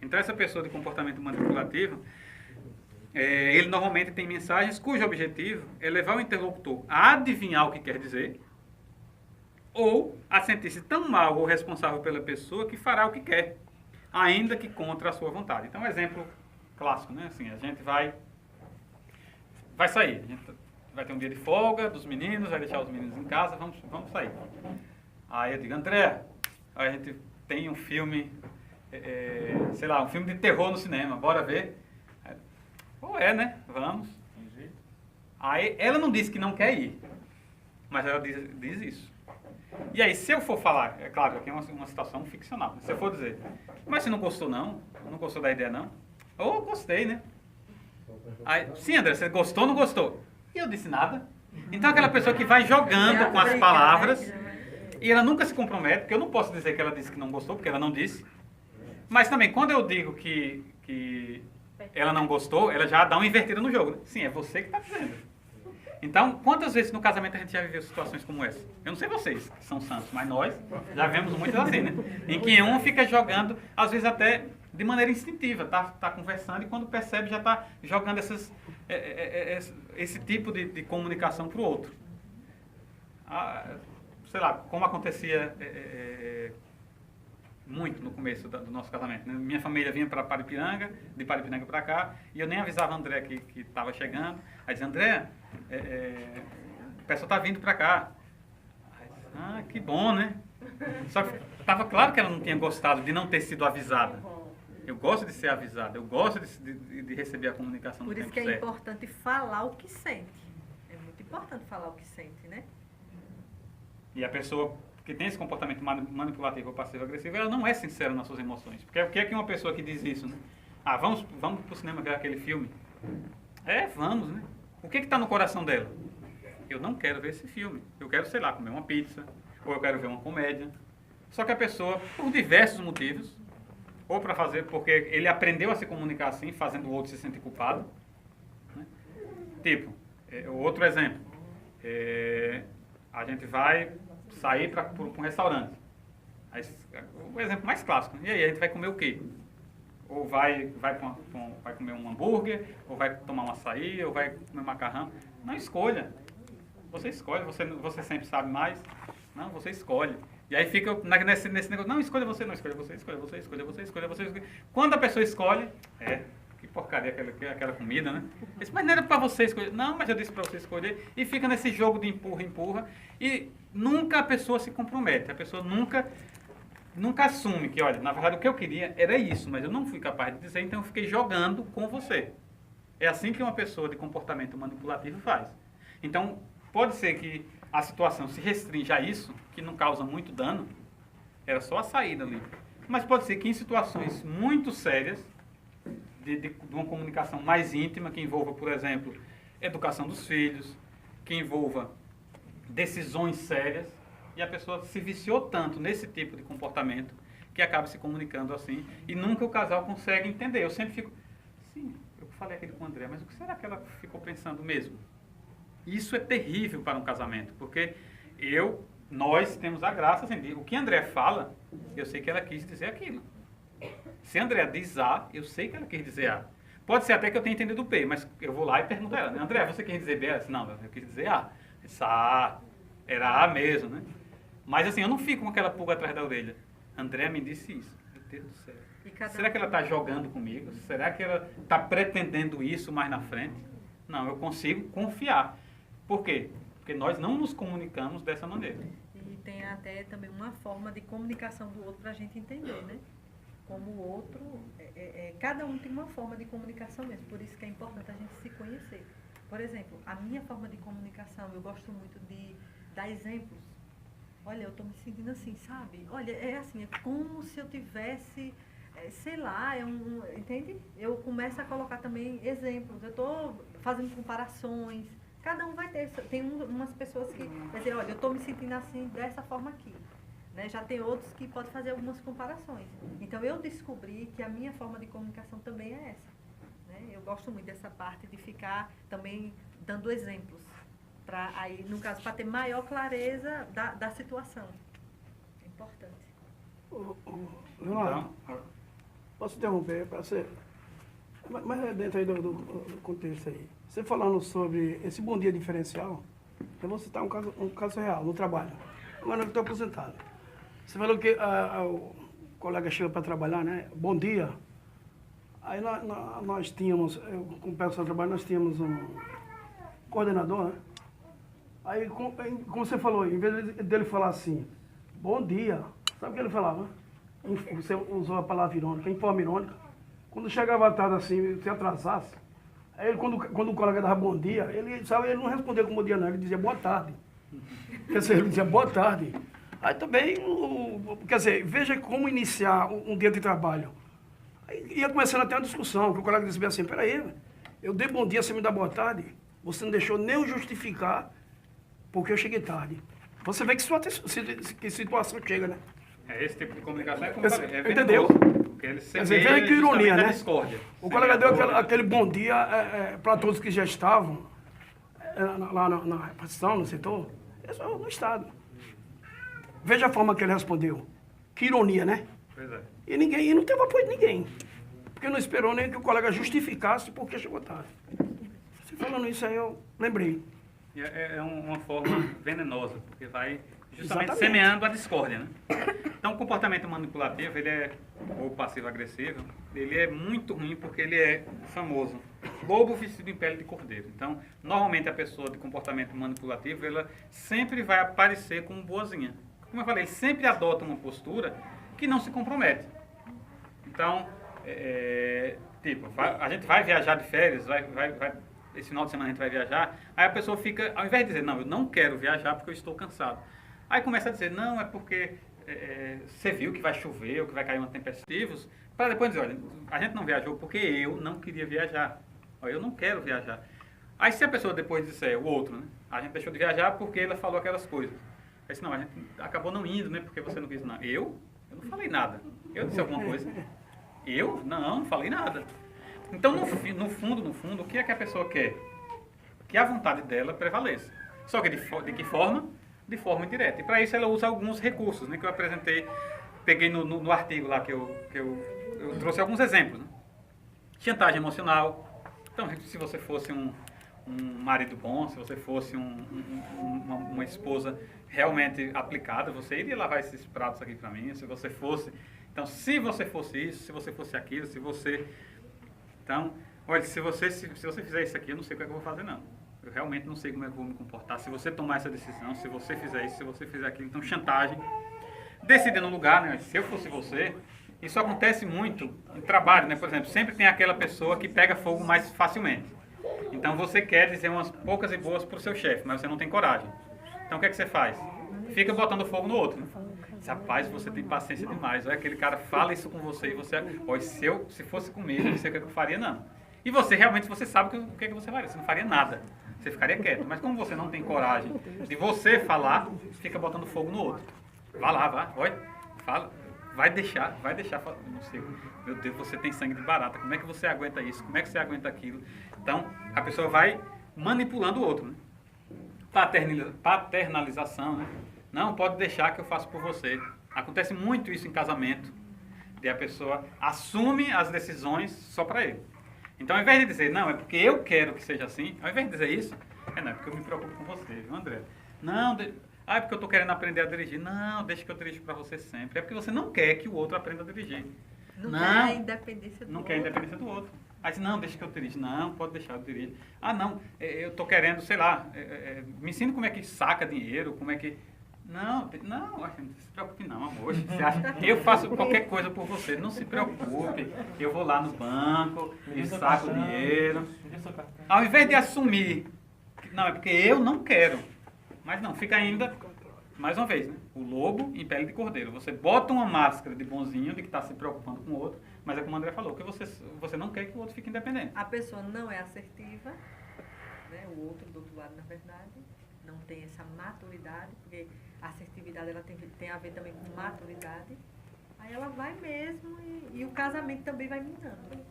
Então, essa pessoa de comportamento manipulativo, ele normalmente tem mensagens cujo objetivo é levar o interlocutor a adivinhar o que quer dizer ou a sentir-se tão mal ou responsável pela pessoa que fará o que quer, ainda que contra a sua vontade. Então, um exemplo clássico, né? Assim, a gente vai sair, a gente vai ter um dia de folga dos meninos, vai deixar os meninos em casa, vamos sair. Aí eu digo, André, a gente tem um filme, sei lá, um filme de terror no cinema, bora ver? Né? Vamos. Aí ela não disse que não quer ir, mas ela diz isso. E aí, se eu for falar, é claro, aqui é uma situação ficcional, se eu for dizer, mas você não gostou não gostou da ideia não? Ou gostei, né? Aí, sim, André, você gostou ou não gostou? E eu disse nada. Então aquela pessoa que vai jogando com as palavras e ela nunca se compromete, porque eu não posso dizer que ela disse que não gostou, porque ela não disse. Mas também, quando eu digo que ela não gostou, ela já dá uma invertida no jogo. Né? Sim, é você que está dizendo. Então, quantas vezes no casamento a gente já viveu situações como essa? Eu não sei vocês, que são santos, mas nós já vemos muitas assim, né? Em que um fica jogando, às vezes até de maneira instintiva, tá conversando e quando percebe já está jogando esse tipo de comunicação para o outro. Sei lá, como acontecia muito no começo do nosso casamento. Né? Minha família vinha para Paripiranga, de Paripiranga para cá, e eu nem avisava a André que estava chegando. Aí dizia, André, o pessoal está vindo para cá. Aí, que bom, né? Só que estava claro que ela não tinha gostado de não ter sido avisada. Eu gosto de ser avisada, eu gosto de receber a comunicação no tempo certo. Por isso que é importante falar o que sente. É muito importante falar o que sente, né? E a pessoa que tem esse comportamento manipulativo ou passivo-agressivo, ela não é sincera nas suas emoções. Porque o que é que uma pessoa que diz isso, né? Vamos pro cinema ver aquele filme. Vamos, né? O que está no coração dela? Eu não quero ver esse filme. Eu quero, sei lá, comer uma pizza, ou eu quero ver uma comédia. Só que a pessoa, por diversos motivos, ou para fazer, porque ele aprendeu a se comunicar assim, fazendo o outro se sentir culpado. Né? Tipo, outro exemplo. A gente vai sair para um restaurante. O exemplo mais clássico. E aí, a gente vai comer o quê? Ou vai comer um hambúrguer, ou vai tomar um açaí, ou vai comer macarrão. Não escolha. Você escolhe, você sempre sabe mais. Não, você escolhe. E aí fica nesse negócio, não, escolha você, não escolha você, escolha você, escolha você, escolha você. Escolha. Quando a pessoa escolhe, que porcaria aquela comida, né? Mas não era para você escolher. Não, mas eu disse para você escolher. E fica nesse jogo de empurra. E nunca a pessoa se compromete. A pessoa nunca assume que, olha, na verdade o que eu queria era isso, mas eu não fui capaz de dizer, então eu fiquei jogando com você. É assim que uma pessoa de comportamento manipulativo faz. Então, pode ser que a situação se restrinja a isso, que não causa muito dano, Era só a saída ali. Mas pode ser que em situações muito sérias, de uma comunicação mais íntima, que envolva, por exemplo, educação dos filhos, que envolva decisões sérias, e a pessoa se viciou tanto nesse tipo de comportamento que acaba se comunicando assim, e nunca o casal consegue entender. Eu sempre fico, sim, eu falei aquilo com o André, mas o que será que ela ficou pensando mesmo? Isso é terrível para um casamento, porque nós temos a graça, assim, de, o que André fala, eu sei que ela quis dizer aquilo. Se André diz A, eu sei que ela quis dizer A. Pode ser até que eu tenha entendido B, mas eu vou lá e pergunto a ela, né? André, você quis dizer B? Ela disse, não, eu quis dizer A. Eu disse, era A mesmo, né? Mas assim, eu não fico com aquela pulga atrás da orelha. André me disse isso. Meu Deus do céu. Será que ela está jogando comigo? Será que ela está pretendendo isso mais na frente? Não, eu consigo confiar. Por quê? Porque nós não nos comunicamos dessa maneira. E tem até também uma forma de comunicação do outro para a gente entender, né? Como o outro, cada um tem uma forma de comunicação mesmo, por isso que é importante a gente se conhecer. Por exemplo, a minha forma de comunicação, eu gosto muito de dar exemplos. Olha, eu estou me sentindo assim, sabe? Olha, é assim, é como se eu tivesse, sei lá, entende? Eu começo a colocar também exemplos, eu estou fazendo comparações. Cada um vai ter, tem umas pessoas que vai dizer, olha, eu estou me sentindo assim, dessa forma aqui. Né? Já tem outros que podem fazer algumas comparações. Então, eu descobri que a minha forma de comunicação também é essa. Né? Eu gosto muito dessa parte de ficar também dando exemplos. Aí, no caso, para ter maior clareza da situação. É importante. Leonardo, posso interromper para você? Mas é dentro aí do contexto aí. Você falando sobre esse bom dia diferencial, eu vou citar um caso real, no trabalho. Agora eu estou aposentado. Você falou que o colega chega para trabalhar, né? Bom dia. Aí nós tínhamos, com o pessoal do trabalho, nós tínhamos um coordenador, né? Aí, como você falou, em vez dele falar assim, bom dia, sabe o que ele falava? Você usou a palavra irônica, em forma irônica. Quando chegava à tarde assim, se atrasasse, aí ele, quando o colega dava bom dia, ele não respondia com bom dia não, ele dizia boa tarde. Quer dizer, ele dizia boa tarde. Aí também, quer dizer, veja como iniciar um dia de trabalho. Aí ia começando até uma discussão, que o colega dizia assim, peraí, eu dei bom dia, você me dá boa tarde? Você não deixou nem eu justificar porque eu cheguei tarde. Você vê que situação chega, né? Esse tipo de comunicação é como eu falei, entendeu? Porque ele Quer dizer, veja que ironia, né? Discórdia. O colega deu aquele bom dia para todos que já estavam lá na repartição, no setor, no Estado. Veja a forma que ele respondeu. Que ironia, né? Pois é. E não teve apoio de ninguém. Porque não esperou nem que o colega justificasse porque chegou tarde. Você falando isso aí, eu lembrei. É uma forma venenosa, porque vai justamente Exatamente. semeando a discórdia, né? Então, o comportamento manipulativo, ou passivo-agressivo, ele é muito ruim porque ele é famoso. Lobo vestido em pele de cordeiro. Então, normalmente a pessoa de comportamento manipulativo, ela sempre vai aparecer como boazinha. Como eu falei, ele sempre adota uma postura que não se compromete. Então, a gente vai viajar de férias, esse final de semana a gente vai viajar, aí a pessoa fica, ao invés de dizer, não, eu não quero viajar porque eu estou cansado. Aí começa a dizer, não, é porque você viu que vai chover ou que vai cair uma tempestade, para depois dizer, olha, a gente não viajou porque eu não queria viajar. Eu não quero viajar. Aí se a pessoa depois disser, o outro, né, a gente deixou de viajar porque ela falou aquelas coisas. Aí disse, não, a gente acabou não indo, né, porque você não quis nada. Eu não falei nada. Eu disse alguma coisa. Eu? Não falei nada. Então, no fundo, o que é que a pessoa quer? Que a vontade dela prevaleça. Só que de que forma? De forma indireta. E para isso ela usa alguns recursos, né, que eu apresentei, peguei no artigo lá que eu trouxe alguns exemplos. Né? Chantagem emocional. Então, se você fosse um marido bom, se você fosse uma esposa realmente aplicada, você iria lavar esses pratos aqui para mim, se você fosse... Então, se você fosse isso, se você fosse aquilo, se você... Então, olha, se você fizer isso aqui, eu não sei o que é que eu vou fazer, não. Eu realmente não sei como é que eu vou me comportar. Se você tomar essa decisão, se você fizer isso, se você fizer aquilo. Então, chantagem. Decidir no lugar, né? Se eu fosse você, isso acontece muito em trabalho, né? Por exemplo, sempre tem aquela pessoa que pega fogo mais facilmente. Então, você quer dizer umas poucas e boas para o seu chefe, mas você não tem coragem. Então, o que é que você faz? Fica botando fogo no outro. Né? Rapaz, você tem paciência demais. Olha, aquele cara fala isso com você e você... Olha, se fosse comigo, não sei o que eu faria, não. E você, realmente, você sabe o que você faria. Você não faria nada. Você ficaria quieto. Mas como você não tem coragem de você falar, fica botando fogo no outro. Vai lá, vai. Olha, fala. Vai deixar. Não sei. Meu Deus, você tem sangue de barata. Como é que você aguenta isso? Como é que você aguenta aquilo? Então, a pessoa vai manipulando o outro, né? Paternalização, né? Não, pode deixar que eu faço por você. Acontece muito isso em casamento, de a pessoa assume as decisões só para ele. Então, ao invés de dizer, não, é porque eu quero que seja assim, ao invés de dizer isso, não, é porque eu me preocupo com você, viu, André? Não, é porque eu estou querendo aprender a dirigir. Não, deixa que eu dirijo para você sempre. É porque você não quer que o outro aprenda a dirigir. Não quer a independência do Não outro. quer a independência do outro. Aí diz, não, deixa que eu dirija. Não, pode deixar, eu dirijo. Ah, não, eu estou querendo, sei lá, me ensina como é que saca dinheiro, como é que... Não, não se preocupe não, amor. Você acha que eu faço qualquer coisa por você? Não se preocupe. Eu vou lá no banco e saco o dinheiro. Ao invés de assumir, não, é porque eu não quero. Mas não, fica ainda, mais uma vez, né? O lobo em pele de cordeiro. Você bota uma máscara de bonzinho, de que está se preocupando com o outro, mas é como o André falou, que você não quer que o outro fique independente. A pessoa não é assertiva, né? O outro do outro lado, na verdade, não tem essa maturidade, porque a assertividade ela tem a ver também com maturidade. Aí ela vai mesmo e o casamento também vai minando.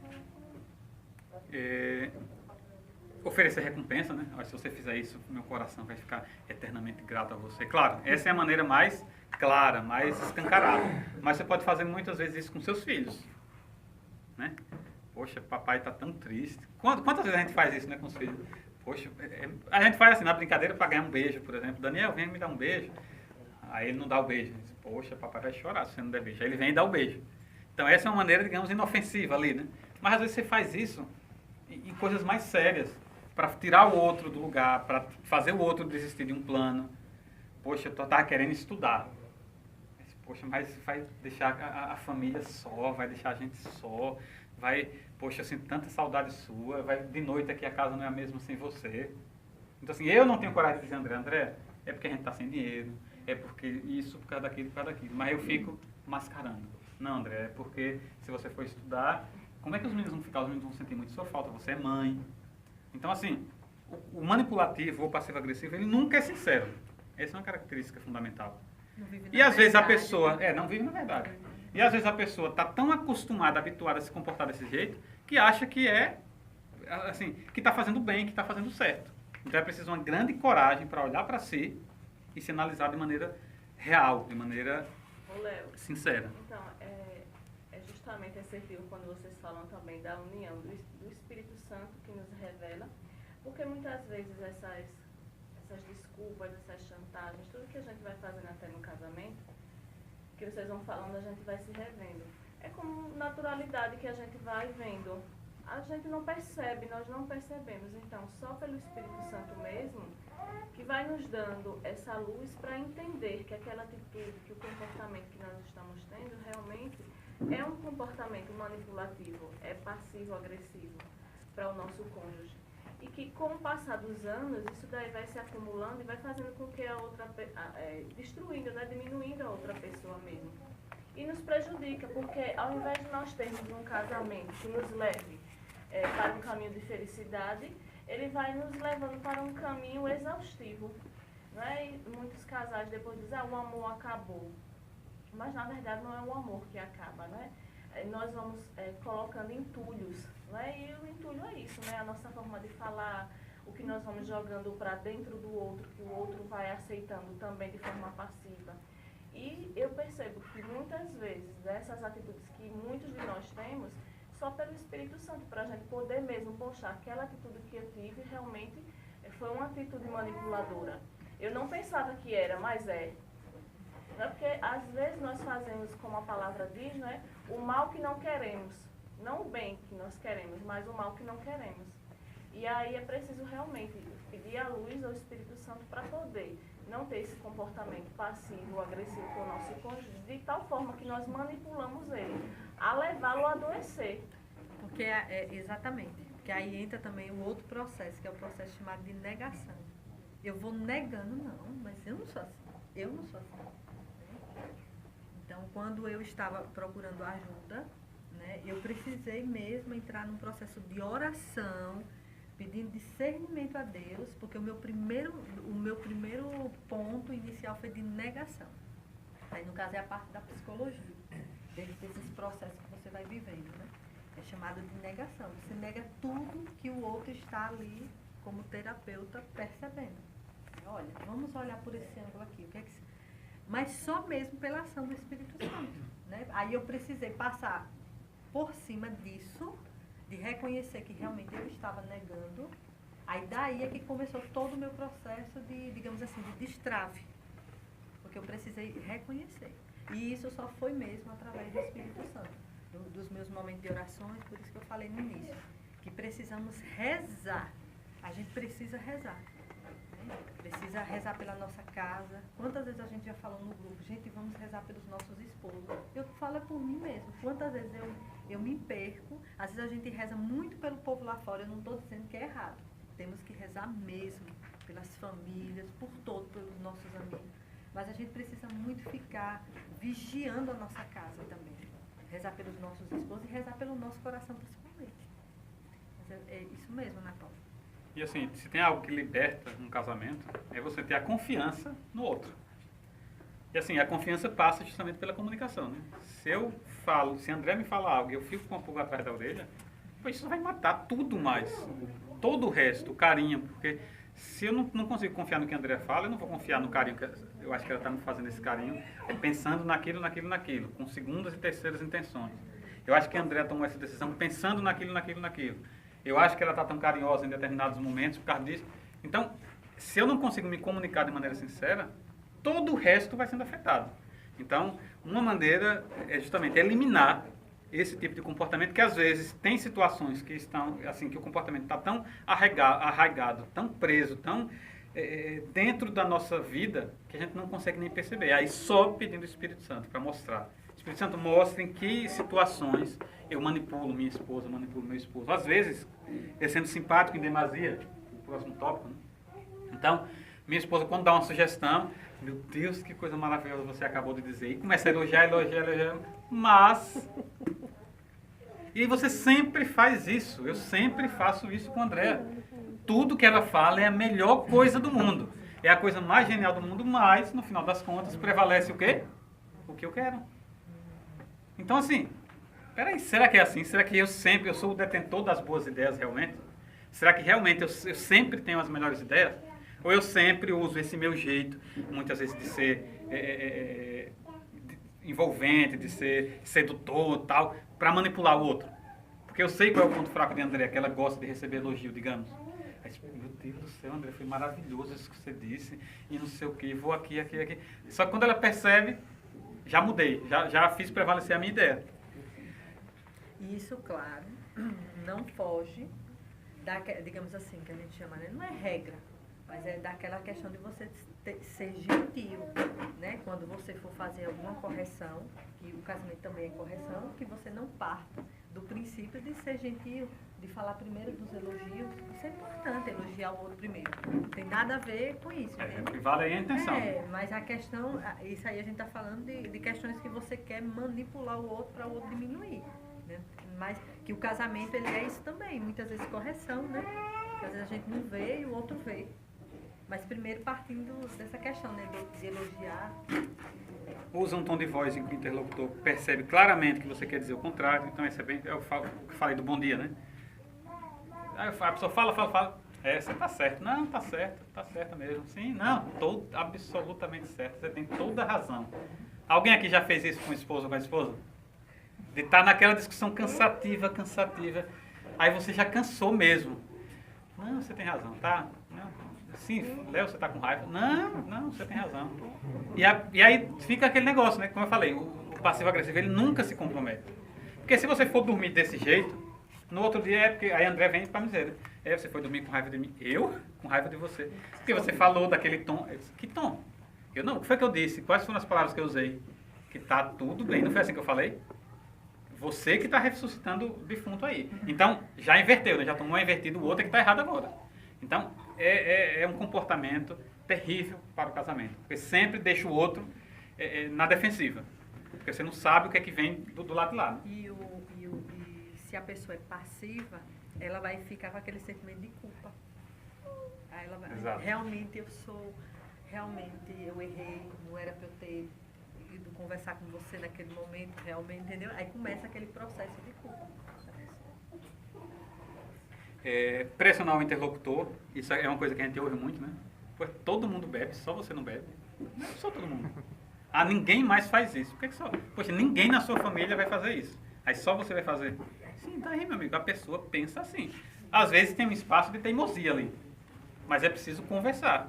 Oferecer recompensa, né? Olha, se você fizer isso, meu coração vai ficar eternamente grato a você. Claro, essa é a maneira mais clara, mais escancarada. Mas você pode fazer muitas vezes isso com seus filhos, né? Poxa, papai está tão triste. Quantas vezes a gente faz isso, né, com os filhos? Poxa, a gente faz assim, na brincadeira para ganhar um beijo, por exemplo. Daniel, vem me dar um beijo. Aí ele não dá o beijo. Diz, poxa, papai vai chorar se você não der beijo. Aí ele vem e dá o beijo. Então essa é uma maneira, digamos, inofensiva ali, né? Mas às vezes você faz isso em coisas mais sérias, para tirar o outro do lugar, para fazer o outro desistir de um plano. Poxa, eu estava querendo estudar. Poxa, mas vai deixar a família só, vai deixar a gente só, vai, poxa, eu sinto tanta saudade sua, vai de noite aqui a casa não é a mesma sem você. Então assim, eu não tenho coragem de dizer, André, é porque a gente está sem dinheiro, é porque isso, por causa daquilo, mas eu fico mascarando. Não, André, é porque se você for estudar, como é que os meninos vão ficar? Os meninos vão sentir muito sua falta, você é mãe. Então assim, o manipulativo ou passivo-agressivo, ele nunca é sincero. Essa é uma característica fundamental. E às vezes a pessoa, não vive na verdade. E às vezes a pessoa está tão acostumada, habituada a se comportar desse jeito, que acha que assim, que está fazendo bem, que está fazendo certo. Então é preciso uma grande coragem para olhar para si e se analisar de maneira real, de maneira sincera. Então, é justamente assertivo quando vocês falam também da união do Espírito Santo que nos revela, porque muitas vezes essas desculpas, essas chantagens, tudo que a gente vai fazendo até no casamento, que vocês vão falando, a gente vai se revendo. É como naturalidade que a gente vai vendo. A gente não percebe, nós não percebemos. Então, só pelo Espírito Santo mesmo, que vai nos dando essa luz para entender que aquela atitude, que o comportamento que nós estamos tendo, realmente é um comportamento manipulativo, é passivo-agressivo para o nosso cônjuge. E que com o passar dos anos, isso daí vai se acumulando e vai fazendo com que a outra, destruindo, né, diminuindo a outra pessoa mesmo. E nos prejudica, porque ao invés de nós termos um casamento que nos leve para um caminho de felicidade, ele vai nos levando para um caminho exaustivo. Né? E muitos casais depois dizem, o amor acabou. Mas na verdade não é o amor que acaba, né? Nós vamos colocando entulhos, né? E o entulho é isso, né? A nossa forma de falar, o que nós vamos jogando para dentro do outro, que o outro vai aceitando também de forma passiva. E eu percebo que muitas vezes dessas atitudes que muitos de nós temos, só pelo Espírito Santo, para a gente poder mesmo, poxa, aquela atitude que eu tive realmente foi uma atitude manipuladora. Eu não pensava que era, mas é. Porque às vezes nós fazemos, como a palavra diz, né, o mal que não queremos. Não o bem que nós queremos, mas o mal que não queremos. E aí é preciso realmente pedir a luz ao Espírito Santo para poder não ter esse comportamento passivo, agressivo com o nosso cônjuge, de tal forma que nós manipulamos ele, a levá-lo a adoecer. Porque exatamente. Porque aí entra também um outro processo, que é o processo chamado de negação. Eu vou negando, não, mas eu não sou assim. Eu não sou assim. Então, quando eu estava procurando ajuda, né, eu precisei mesmo entrar num processo de oração, pedindo discernimento a Deus, porque o meu primeiro ponto inicial foi de negação. Aí, no caso, é a parte da psicologia, desses processos que você vai vivendo, né? É chamado de negação. Você nega tudo que o outro está ali, como terapeuta, percebendo. Olha, vamos olhar por esse ângulo aqui. O que é que... Mas só mesmo pela ação do Espírito Santo, né? Aí eu precisei passar por cima disso, de reconhecer que realmente eu estava negando. Aí daí é que começou todo o meu processo de, digamos assim, de destrave. Porque eu precisei reconhecer. E isso só foi mesmo através do Espírito Santo, dos meus momentos de orações, por isso que eu falei no início, que precisamos rezar. A gente precisa rezar. Né? Precisa rezar pela nossa casa. Quantas vezes a gente já falou no grupo, gente, vamos rezar pelos nossos esposos. Eu falo por mim mesmo. Quantas vezes eu me perco. Às vezes a gente reza muito pelo povo lá fora, eu não estou dizendo que é errado. Temos que rezar mesmo pelas famílias, por todos, pelos nossos amigos. Mas a gente precisa muito ficar vigiando a nossa casa também. Rezar pelos nossos esposos e rezar pelo nosso coração principalmente. Mas é isso mesmo, Ana Paula. E assim, se tem algo que liberta um casamento, é você ter a confiança no outro. E assim, a confiança passa justamente pela comunicação, né? Se André me fala algo e eu fico com a pulga atrás da orelha, pois isso vai matar tudo mais. Todo o resto, o carinho, porque se eu não consigo confiar no que a André fala, eu não vou confiar no carinho que eu acho que ela está me fazendo esse carinho, pensando naquilo, com segundas e terceiras intenções. Eu acho que a André tomou essa decisão pensando naquilo. Eu acho que ela está tão carinhosa em determinados momentos por causa disso. Então, se eu não consigo me comunicar de maneira sincera, todo o resto vai sendo afetado. Então, uma maneira é justamente eliminar esse tipo de comportamento, que às vezes tem situações que estão, assim, que o comportamento está tão arraigado, tão preso, tão dentro da nossa vida, que a gente não consegue nem perceber. Aí só pedindo o Espírito Santo para mostrar. O Espírito Santo mostra em que situações eu manipulo minha esposa, manipulo meu esposo. Às vezes, eu sendo simpático em demasia, o próximo tópico, né? Então, minha esposa, quando dá uma sugestão, meu Deus, que coisa maravilhosa você acabou de dizer. E começa a elogiar, mas... E você sempre faz isso. Eu sempre faço isso com a Andréa. Tudo que ela fala é a melhor coisa do mundo. É a coisa mais genial do mundo, mas, no final das contas, prevalece o quê? O que eu quero. Então, assim, peraí, será que é assim? Será que eu sou o detentor das boas ideias realmente? Será que realmente eu sempre tenho as melhores ideias? Ou eu sempre uso esse meu jeito, muitas vezes, de ser envolvente, de ser sedutor e tal, para manipular o outro? Porque eu sei qual é o ponto fraco de André, que ela gosta de receber elogio, digamos. Aí, meu Deus do céu, André, foi maravilhoso isso que você disse, e não sei o que, vou aqui. Só que quando ela percebe, já mudei, já fiz prevalecer a minha ideia. Isso, claro, não foge digamos assim, que a gente chama, né? Não é regra, mas é daquela questão de você ser gentil, né? Quando você for fazer alguma correção, que o casamento também é correção, que você não parta do princípio de ser gentil, de falar primeiro dos elogios. Isso é importante, elogiar o outro primeiro. Não tem nada a ver com isso, O que vale aí é a intenção. Mas a questão, isso aí a gente está falando de questões que você quer manipular o outro para o outro diminuir. Né? Mas que o casamento, ele é isso também, muitas vezes correção, né? Às vezes a gente não vê e o outro vê. Mas primeiro partindo dessa questão, né, de elogiar. Usa um tom de voz em que o interlocutor percebe claramente que você quer dizer o contrário. Então, esse é bem, o que falei do bom dia, né? Aí a pessoa fala. Você tá certo. Não, tá certo mesmo. Sim, não, tô absolutamente certo. Você tem toda a razão. Alguém aqui já fez isso com o esposo ou com a esposa? De estar naquela discussão cansativa. Aí você já cansou mesmo. Não, você tem razão, tá? Não. Sim, Léo, você tá com raiva? Não, você tem razão. E aí fica aquele negócio, né? Como eu falei, o passivo-agressivo, ele nunca se compromete. Porque se você for dormir desse jeito, no outro dia porque aí André vem para me dizer, você foi dormir com raiva de mim? Eu? Com raiva de você. Porque você falou daquele tom. Que tom? Eu não, o que foi que eu disse? Quais foram as palavras que eu usei? Que tá tudo bem, não foi assim que eu falei? Você que está ressuscitando o defunto aí. Então, já inverteu, né? Já tomou invertido, o outro é que está errado agora. Então, é um comportamento terrível para o casamento. Porque sempre deixa o outro na defensiva. Porque você não sabe o que é que vem do lado de lá. Né? E se a pessoa é passiva, ela vai ficar com aquele sentimento de culpa. Aí ela vai, Exato. realmente eu errei, não era para eu ter ido conversar com você naquele momento, realmente, entendeu? Aí começa aquele processo de culpa da pessoa. Pressionar o interlocutor, isso é uma coisa que a gente ouve muito, né? Pô, todo mundo bebe, só você não bebe. Não, só todo mundo. Ah, ninguém mais faz isso. Por que só? Poxa, ninguém na sua família vai fazer isso. Aí só você vai fazer. Sim, tá aí, meu amigo. A pessoa pensa assim. Às vezes tem um espaço de teimosia ali. Mas é preciso conversar.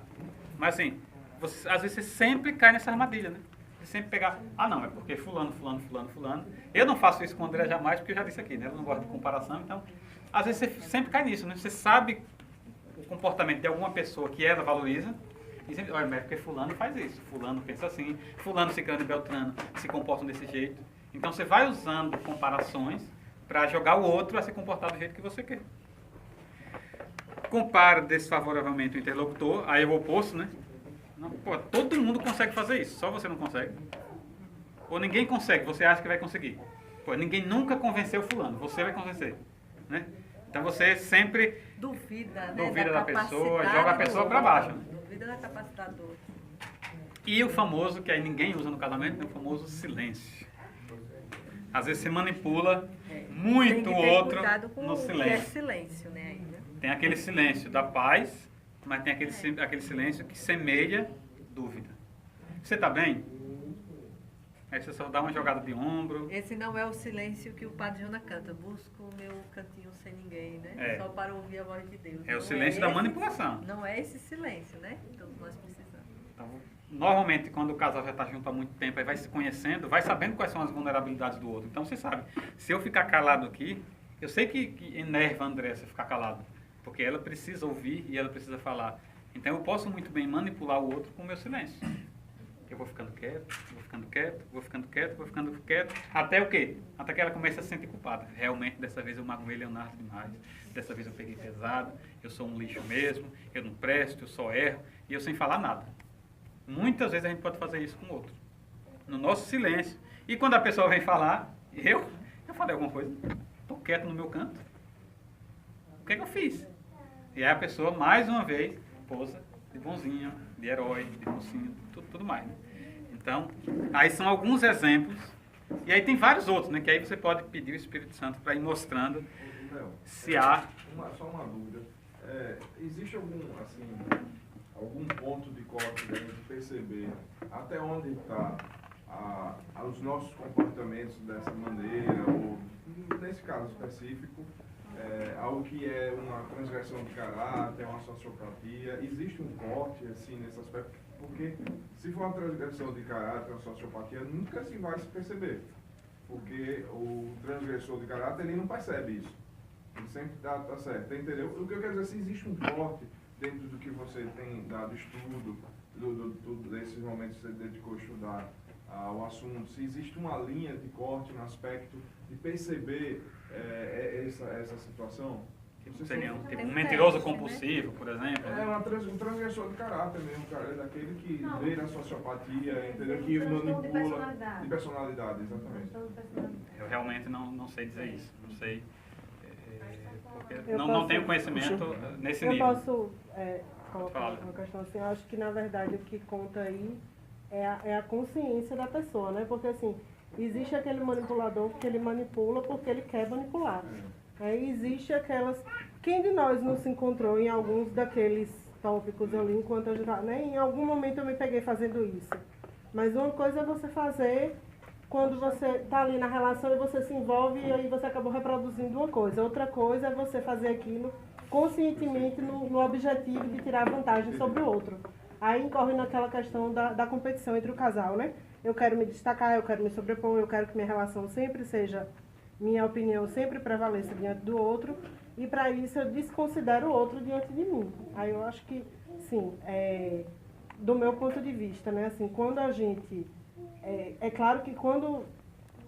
Mas assim, às vezes você sempre cai nessa armadilha, né? Você sempre pegar, não, é porque fulano. Eu não faço isso com o André jamais, porque eu já disse aqui, né? Eu não gosto de comparação, então... Às vezes você sempre cai nisso, né? Você sabe o comportamento de alguma pessoa que ela valoriza, e sempre, olha, mas é porque fulano faz isso, fulano pensa assim, fulano, ciclano e beltrano se comportam desse jeito. Então você vai usando comparações para jogar o outro a se comportar do jeito que você quer. Compara desfavoravelmente o interlocutor, aí é o oposto, né? Não, pô, todo mundo consegue fazer isso, só você não consegue. Ou ninguém consegue, você acha que vai conseguir. Pô, ninguém nunca convenceu fulano, você vai convencer, né? Então você sempre Duvida da pessoa, joga a pessoa para baixo. Né? Duvida da capacidade do outro. E o famoso, que aí ninguém usa no casamento, é o famoso silêncio. Às vezes você manipula muito o outro no silêncio. É silêncio, né? Aí, né? Tem aquele silêncio da paz, mas tem aquele silêncio que semeia dúvida. Você está bem? Aí você só dá uma jogada de ombro. Esse não é o silêncio que o Padre Jona canta. Busco o meu cantinho sem ninguém, né? É. Só para ouvir a voz de Deus. É o Não silêncio da esse- manipulação. Não é esse silêncio, né? Todos nós precisamos. Então, normalmente, quando o casal já está junto há muito tempo, aí vai se conhecendo, vai sabendo quais são as vulnerabilidades do outro. Então, você sabe, se eu ficar calado aqui, eu sei que enerva a Andressa ficar calado, porque ela precisa ouvir e ela precisa falar. Então, eu posso muito bem manipular o outro com o meu silêncio. Eu vou ficando quieto, até o quê? Até que ela comece a se sentir culpada. Realmente, dessa vez eu magoei Leonardo demais, dessa vez eu peguei pesado, eu sou um lixo mesmo, eu não presto, eu só erro, e eu sem falar nada. Muitas vezes a gente pode fazer isso com o outro, no nosso silêncio. E quando a pessoa vem falar, eu falei alguma coisa, estou quieto no meu canto. O que é que eu fiz? E aí a pessoa, mais uma vez, posa de bonzinho, de herói, de mocinho, tudo mais. Né? Então, aí são alguns exemplos. E aí tem vários outros, né? Que aí você pode pedir o Espírito Santo para ir mostrando se há... Só uma dúvida. Existe algum ponto de corte da gente perceber até onde está os nossos comportamentos dessa maneira, ou nesse caso específico, algo que é uma transgressão de caráter, uma sociopatia? Existe um corte assim nesse aspecto? Porque se for uma transgressão de caráter, uma sociopatia, nunca se vai se perceber. Porque o transgressor de caráter, ele não percebe isso. Ele sempre tá certo, entendeu? O que eu quero dizer, se existe um corte dentro do que você tem dado estudo, desses momentos que você dedicou a estudar ao assunto, se existe uma linha de corte no aspecto de perceber essa situação? Seria um mentiroso compulsivo, por exemplo. Um transgressor de caráter mesmo, cara. É daquele que vê na sociopatia, entendeu? Que manipula. De personalidade, exatamente. Eu realmente não sei dizer isso. Não sei. Porque não tenho conhecimento nesse nível. Eu posso colocar uma questão assim. Eu acho que, na verdade, o que conta aí é a consciência da pessoa, né? Porque, assim, existe aquele manipulador que ele manipula porque ele quer manipular. Aí existe aquelas... Quem de nós não se encontrou em alguns daqueles tópicos ali enquanto eu já... Né? Em algum momento eu me peguei fazendo isso. Mas uma coisa é você fazer quando você está ali na relação e você se envolve e aí você acabou reproduzindo uma coisa. Outra coisa é você fazer aquilo conscientemente no objetivo de tirar vantagem sobre o outro. Aí incorre naquela questão da competição entre o casal, né? Eu quero me destacar, eu quero me sobrepor, eu quero que minha relação sempre seja... Minha opinião sempre prevaleça diante do outro, e para isso eu desconsidero o outro diante de mim. Aí eu acho que, sim, do meu ponto de vista, né, assim, quando a gente... É claro que quando,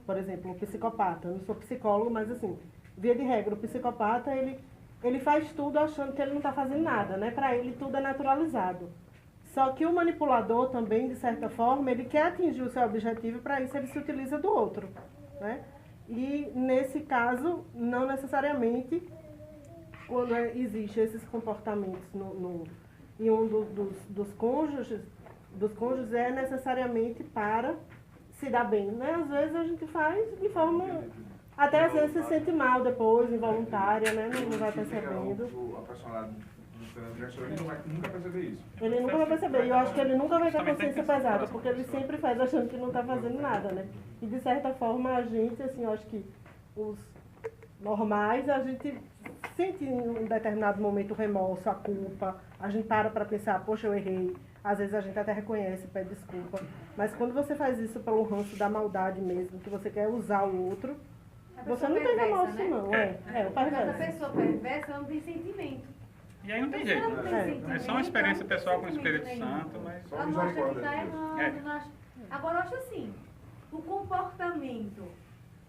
por exemplo, o psicopata, eu não sou psicólogo, mas assim, via de regra, o psicopata, ele faz tudo achando que ele não está fazendo nada, né? Para ele tudo é naturalizado. Só que o manipulador também, de certa forma, ele quer atingir o seu objetivo e para isso ele se utiliza do outro, né? E nesse caso, não necessariamente, quando existe esses comportamentos em um dos cônjuges, é necessariamente para se dar bem, né? Às vezes a gente faz de forma... Até às vezes se sente mal depois, involuntária, né? Não vai percebendo. A personagem do Fernando Gerson, ele não vai nunca perceber isso. Ele nunca vai perceber. E eu acho que ele nunca vai ter consciência pesada, porque ele sempre faz achando que não está fazendo nada, né? E de certa forma a gente, assim, eu acho que os normais, a gente sente em um determinado momento o remorso, a culpa, a gente para pensar, poxa, eu errei. Às vezes a gente até reconhece, pede desculpa. Mas quando você faz isso pelo ranço da maldade mesmo, que você quer usar o outro, você não tem remorso, né? não. O Mas a perverso. pessoa perversa não tem sentimento. E aí não tem jeito, Ela não tem né? sentimento, É só uma experiência ela não tem pessoal com o sentimento Espírito nenhum. Santo, mas... Só Ela não acha que misericórdia está de Deus. errando, não acha... Agora, eu acho assim, o comportamento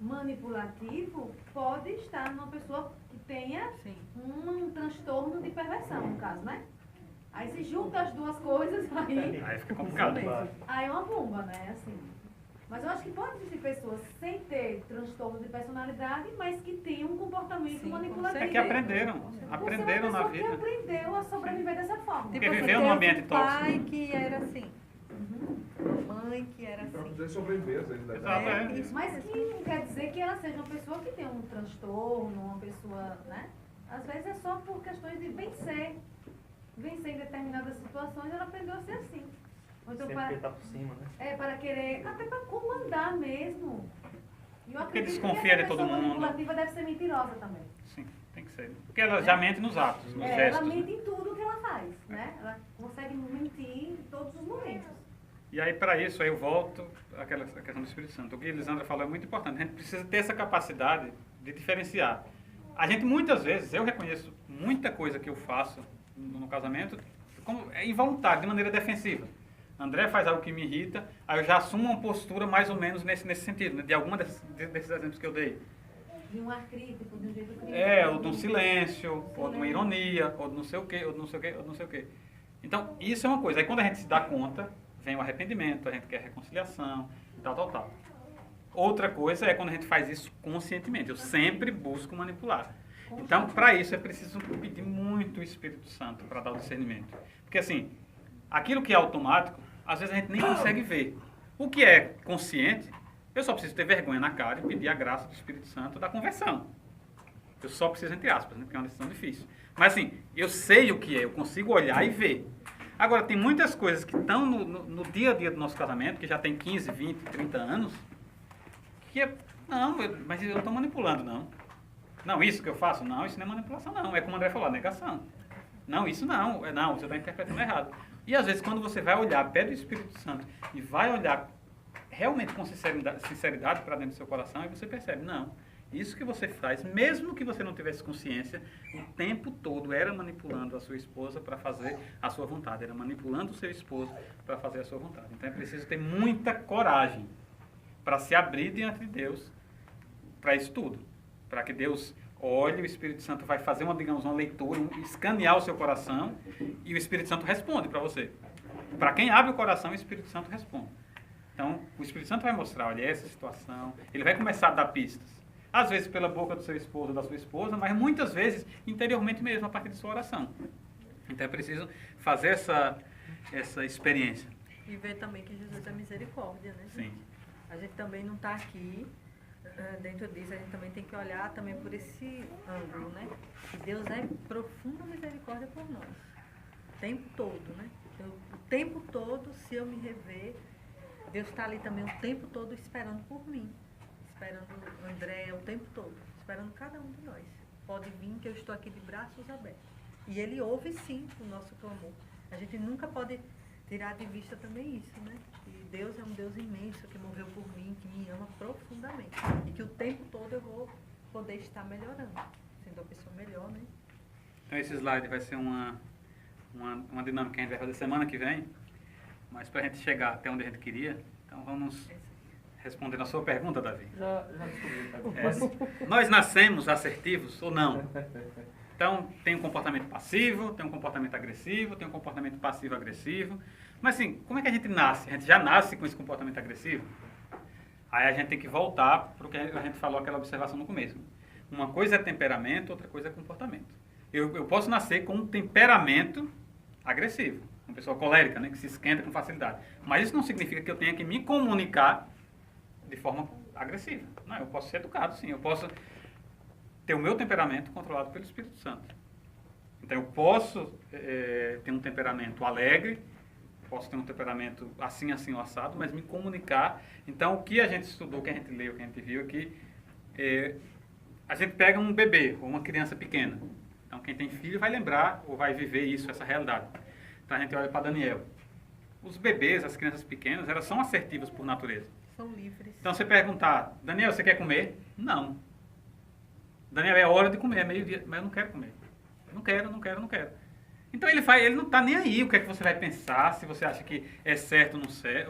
manipulativo pode estar numa pessoa que tenha Sim. um transtorno de perversão, no caso, né? Aí se junta as duas coisas, Aí fica complicado. aí é uma bomba, né? Assim. Mas eu acho que pode existir pessoas sem ter transtorno de personalidade, mas que tenham um comportamento Sim, com manipulativo. É que aprenderam Você na é uma pessoa vida. que aprendeu a sobreviver dessa forma. Porque Tipo, viveu você num teve ambiente um pai tóxico. que era assim. Uma mãe que era Para assim. poder sobreviver, às vezes, Exato, é. Isso. Mas que não quer dizer que ela seja uma pessoa que tem um transtorno, uma pessoa, né? Às vezes é só por questões de vencer. Vencer em determinadas situações, ela aprendeu a ser assim. Ou então Sempre que tá por cima, né? para querer, até para comandar mesmo. E eu Porque acredito desconfia que de essa todo pessoa mundo. manipulativa deve ser mentirosa também. Sim, tem que ser. Porque ela já mente nos atos, nos Ela gestos. mente em tudo que ela faz, né? Ela consegue mentir em todos os momentos. E aí, para isso, aí eu volto àquela questão do Espírito Santo. O que a Elisandra falou é muito importante. A gente precisa ter essa capacidade de diferenciar. A gente, muitas vezes, eu reconheço muita coisa que eu faço no casamento como é involuntário, de maneira defensiva. André faz algo que me irrita, aí eu já assumo uma postura mais ou menos nesse sentido, né? De alguma desses exemplos que eu dei. De um ar crítico, de um jeito crítico. Ou de um silêncio, ou de uma ironia, ou de não sei o quê, ou de não sei o quê, ou de não sei o quê. Então, isso é uma coisa. Aí quando a gente se dá conta, vem o arrependimento, a gente quer reconciliação, tal. Outra coisa é quando a gente faz isso conscientemente. Eu sempre busco manipular. Então, para isso é preciso pedir muito o Espírito Santo para dar o discernimento. Porque assim, aquilo que é automático, às vezes a gente nem consegue ver. O que é consciente, eu só preciso ter vergonha na cara e pedir a graça do Espírito Santo da conversão. Eu só preciso, entre aspas, né? Porque é uma decisão difícil. Mas assim, eu sei o que é, eu consigo olhar e ver. Agora, tem muitas coisas que estão no dia a dia do nosso casamento, que já tem 15, 20, 30 anos, que é, mas eu não estou manipulando, não. Não, isso que eu faço? Não, isso não é manipulação, não. É como o André falou, negação. Não, isso não. Não, você está interpretando errado. E às vezes, quando você vai olhar, pede o Espírito Santo e vai olhar realmente com sinceridade para dentro do seu coração, aí você percebe, não, isso que você faz, mesmo que você não tivesse consciência, o tempo todo era manipulando a sua esposa para fazer a sua vontade, era manipulando o seu esposo para fazer a sua vontade. Então é preciso ter muita coragem para se abrir diante de Deus para isso tudo. Para que Deus olhe, o Espírito Santo vai fazer uma leitura, escanear o seu coração e o Espírito Santo responde para você. Para quem abre o coração, o Espírito Santo responde. Então, o Espírito Santo vai mostrar, olha, essa situação, ele vai começar a dar pistas. Às vezes pela boca do seu esposo ou da sua esposa, mas muitas vezes interiormente mesmo, a partir de sua oração. Então é preciso fazer essa experiência. E ver também que Jesus é misericórdia, né? Sim. A gente também não está aqui, dentro disso, a gente também tem que olhar também por esse ângulo, né? Que Deus é profunda misericórdia por nós. O tempo todo, né? O tempo todo, se eu me rever, Deus está ali também o tempo todo esperando por mim. Esperando o André o tempo todo. Esperando cada um de nós. Pode vir que eu estou aqui de braços abertos. E Ele ouve sim o nosso clamor. A gente nunca pode tirar de vista também isso, né? Que Deus é um Deus imenso, que morreu por mim, que me ama profundamente. E que o tempo todo eu vou poder estar melhorando. Sendo uma pessoa melhor, né? Então esse slide vai ser uma dinâmica que a gente vai fazer semana que vem. Mas para a gente chegar até onde a gente queria, então vamos responder a sua pergunta, Davi. Já descobri a pergunta. Nós nascemos assertivos ou não? Então, tem um comportamento passivo, tem um comportamento agressivo, tem um comportamento passivo-agressivo. Mas assim, como é que a gente nasce? A gente já nasce com esse comportamento agressivo? Aí a gente tem que voltar para o que a gente falou, aquela observação no começo. Uma coisa é temperamento, outra coisa é comportamento. Eu posso nascer com um temperamento agressivo, uma pessoa colérica, né, que se esquenta com facilidade. Mas isso não significa que eu tenha que me comunicar de forma agressiva. Não, eu posso ser educado, sim. Eu posso ter o meu temperamento controlado pelo Espírito Santo. Então, eu posso ter um temperamento alegre, posso ter um temperamento assim, assim, ou assado, mas me comunicar. Então, o que a gente estudou, o que a gente leu, o que a gente viu é que a gente pega um bebê ou uma criança pequena. Então, quem tem filho vai lembrar ou vai viver isso, essa realidade. Então, a gente olha para Daniel. Os bebês, as crianças pequenas, elas são assertivas por natureza. São livres. Então, você perguntar, Daniel, você quer comer? Não. Daniel, é hora de comer, é meio-dia, mas eu não quero comer. Não quero. Então, ele não está nem aí o que é que você vai pensar, se você acha que é certo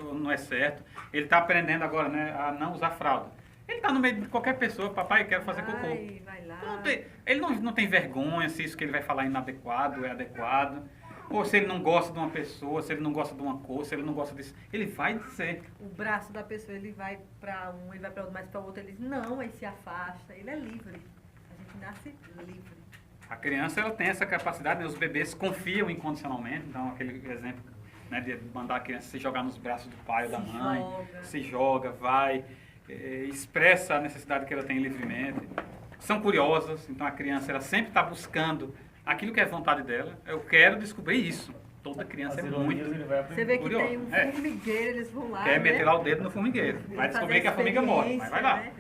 ou não é certo. Ele está aprendendo agora, né, a não usar fralda. Ele está no meio de qualquer pessoa, papai, eu quero fazer cocô. Vai lá. Ele não tem vergonha se isso que ele vai falar é inadequado, é adequado. Ou se ele não gosta de uma pessoa, se ele não gosta de uma cor, se ele não gosta disso. Ele vai dizer. O braço da pessoa, ele vai para um, ele vai para outro, mas para o outro ele diz não, aí se afasta. Ele é livre. A gente nasce livre. A criança, ela tem essa capacidade, né? Os bebês confiam incondicionalmente. Então, aquele exemplo, né, de mandar a criança se jogar nos braços do pai ou da mãe. Se joga, vai, expressa a necessidade que ela tem livremente. São curiosas, então a criança ela sempre está buscando aquilo que é vontade dela. Eu quero descobrir isso. Toda criança é muito Você vê que curiosa. tem um formigueiro, eles vão lá. Quer né? meter lá o dedo no formigueiro. Vai descobrir que a formiga morre, mas vai lá. Né?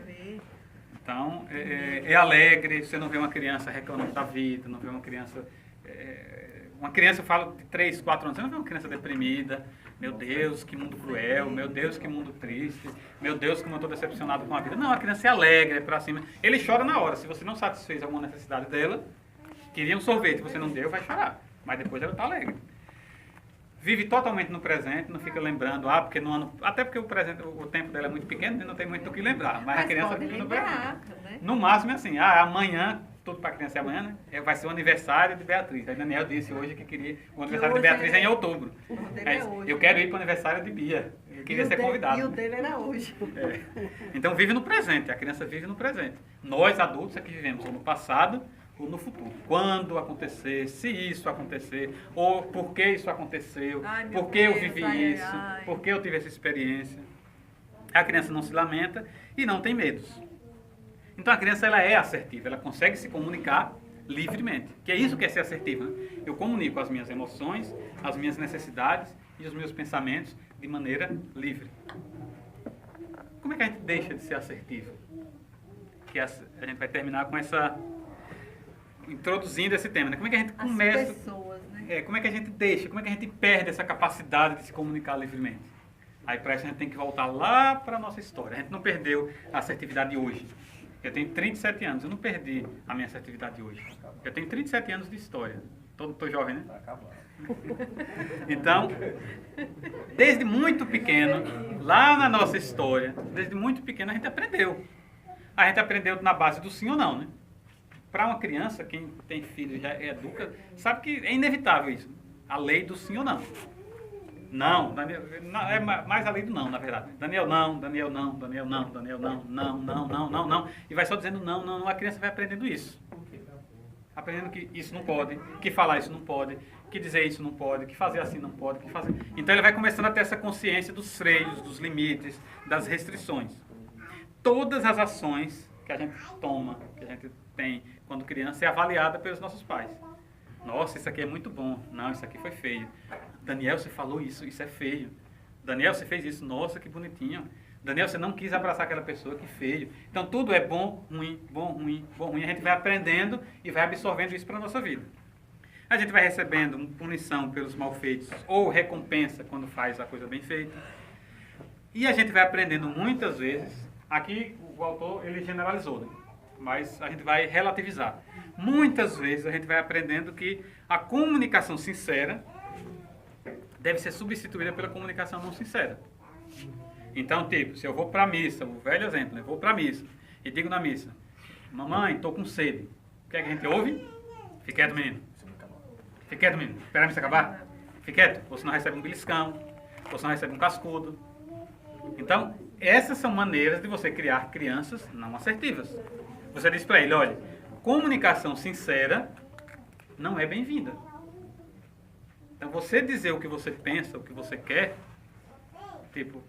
Então, é alegre, você não vê uma criança reclamando da vida, não vê uma criança... uma criança, eu falo de 3, 4 anos, você não vê uma criança deprimida. Meu Deus, que mundo cruel, meu Deus, que mundo triste, meu Deus, como eu estou decepcionado com a vida. Não, a criança é alegre, é pra cima. Ele chora na hora, se você não satisfez alguma necessidade dela, queria um sorvete, você não deu, vai chorar. Mas depois ela está alegre. Vive totalmente no presente, não fica lembrando, porque no ano... Até porque o tempo dela é muito pequeno, não tem muito do que lembrar. Mas a criança vive no presente. Né? No máximo é assim, amanhã, tudo para a criança é amanhã, né? Vai ser o aniversário de Beatriz. Aí Daniel disse hoje que queria... O aniversário de Beatriz é em outubro. Mas hoje, eu quero ir para o aniversário de Bia. Eu queria ser convidado. E o dele era hoje. Então vive no presente, a criança vive no presente. Nós adultos é que vivemos ou no passado ou no futuro. Quando acontecer, se isso acontecer, ou por que isso aconteceu, por que eu vivi isso, por que eu tive essa experiência. A criança não se lamenta e não tem medos. Então a criança ela é assertiva, ela consegue se comunicar livremente. Que é isso que é ser assertiva. Né? Eu comunico as minhas emoções, as minhas necessidades e os meus pensamentos de maneira livre. Como é que a gente deixa de ser assertivo? Que a gente vai terminar com essa... introduzindo esse tema, né? Como é que a gente começa... As pessoas, né? Como é que a gente deixa, como é que a gente perde essa capacidade de se comunicar livremente? Aí para isso a gente tem que voltar lá para a nossa história. A gente não perdeu a assertividade hoje. Eu tenho 37 anos, eu não perdi a minha assertividade hoje. Eu tenho 37 anos de história. Tô jovem, né? Tá acabando. Então, desde muito pequeno, lá na nossa história, desde muito pequeno a gente aprendeu. A gente aprendeu na base do sim ou não, né? Para uma criança, quem tem filho já educa, sabe que é inevitável isso. A lei do sim ou não. Não, Daniel, não, é mais a lei do não, na verdade. Daniel não, Daniel não, Daniel não, Daniel não, não, não, não, não, não. E vai só dizendo não, não, não. A criança vai aprendendo isso. Aprendendo que isso não pode, que falar isso não pode, que dizer isso não pode, que fazer assim não pode, que fazer... Então ele vai começando a ter essa consciência dos freios, dos limites, das restrições. Todas as ações que a gente toma, que a gente tem quando criança, é avaliada pelos nossos pais. Nossa, isso aqui é muito bom. Não, isso aqui foi feio. Daniel, você falou isso, isso é feio. Daniel, você fez isso, nossa, que bonitinho. Daniel, você não quis abraçar aquela pessoa, que feio. Então tudo é bom, ruim, bom, ruim, bom, ruim. A gente vai aprendendo e vai absorvendo isso para a nossa vida. A gente vai recebendo punição pelos malfeitos ou recompensa quando faz a coisa bem feita. E a gente vai aprendendo muitas vezes, aqui o autor ele generalizou, né? Mas a gente vai relativizar. Muitas vezes a gente vai aprendendo que a comunicação sincera deve ser substituída pela comunicação não sincera. Então, tipo, se eu vou para a missa, o velho exemplo, né? Eu vou para a missa e digo na missa, mamãe, estou com sede. O que é que a gente ouve? Fique quieto, menino. Fique quieto, menino. Espera você acabar. Fique quieto. Ou senão recebe um beliscão. Ou senão recebe um cascudo. Então, essas são maneiras de você criar crianças não assertivas. Você diz para ele, olha, comunicação sincera não é bem-vinda. Então, você dizer o que você pensa, o que você quer, tipo,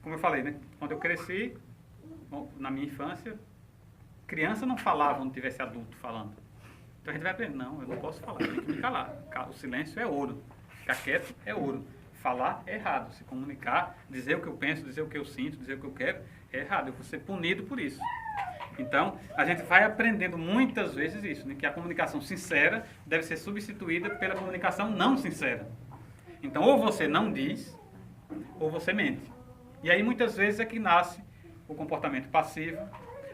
como eu falei, né? Quando eu cresci, na minha infância, criança não falava onde tivesse adulto falando. Então a gente vai aprender, não, eu não posso falar, eu tenho que me calar. O silêncio é ouro, ficar quieto é ouro. Falar é errado, se comunicar, dizer o que eu penso, dizer o que eu sinto, dizer o que eu quero, é errado, eu vou ser punido por isso. Então, a gente vai aprendendo muitas vezes isso, né? Que a comunicação sincera deve ser substituída pela comunicação não sincera. Então, ou você não diz, ou você mente. E aí, muitas vezes, é que nasce o comportamento passivo,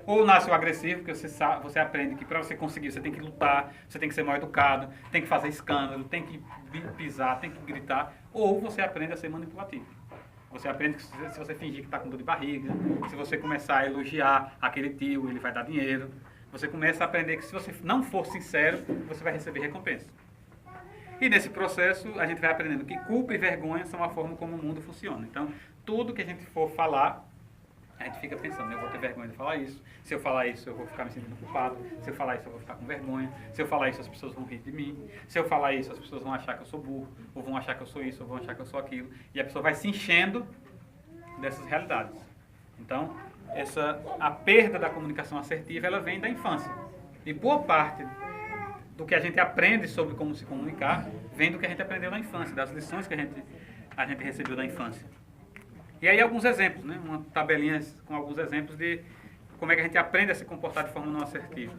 ou nasce o agressivo, que você aprende que para você conseguir, você tem que lutar, você tem que ser mal educado, tem que fazer escândalo, tem que pisar, tem que gritar, ou você aprende a ser manipulativo. Você aprende que se você fingir que está com dor de barriga, se você começar a elogiar aquele tio, ele vai dar dinheiro. Você começa a aprender que se você não for sincero, você vai receber recompensa. E nesse processo, a gente vai aprendendo que culpa e vergonha são a forma como o mundo funciona. Então, tudo que a gente for falar, a gente fica pensando, eu vou ter vergonha de falar isso. Se eu falar isso, eu vou ficar me sentindo culpado. Se eu falar isso, eu vou ficar com vergonha. Se eu falar isso, as pessoas vão rir de mim. Se eu falar isso, as pessoas vão achar que eu sou burro. Ou vão achar que eu sou isso, ou vão achar que eu sou aquilo. E a pessoa vai se enchendo dessas realidades. Então, a perda da comunicação assertiva, ela vem da infância. E boa parte do que a gente aprende sobre como se comunicar, vem do que a gente aprendeu na infância, das lições que a gente recebeu da infância. E aí alguns exemplos, né? Uma tabelinha com alguns exemplos de como é que a gente aprende a se comportar de forma não assertiva.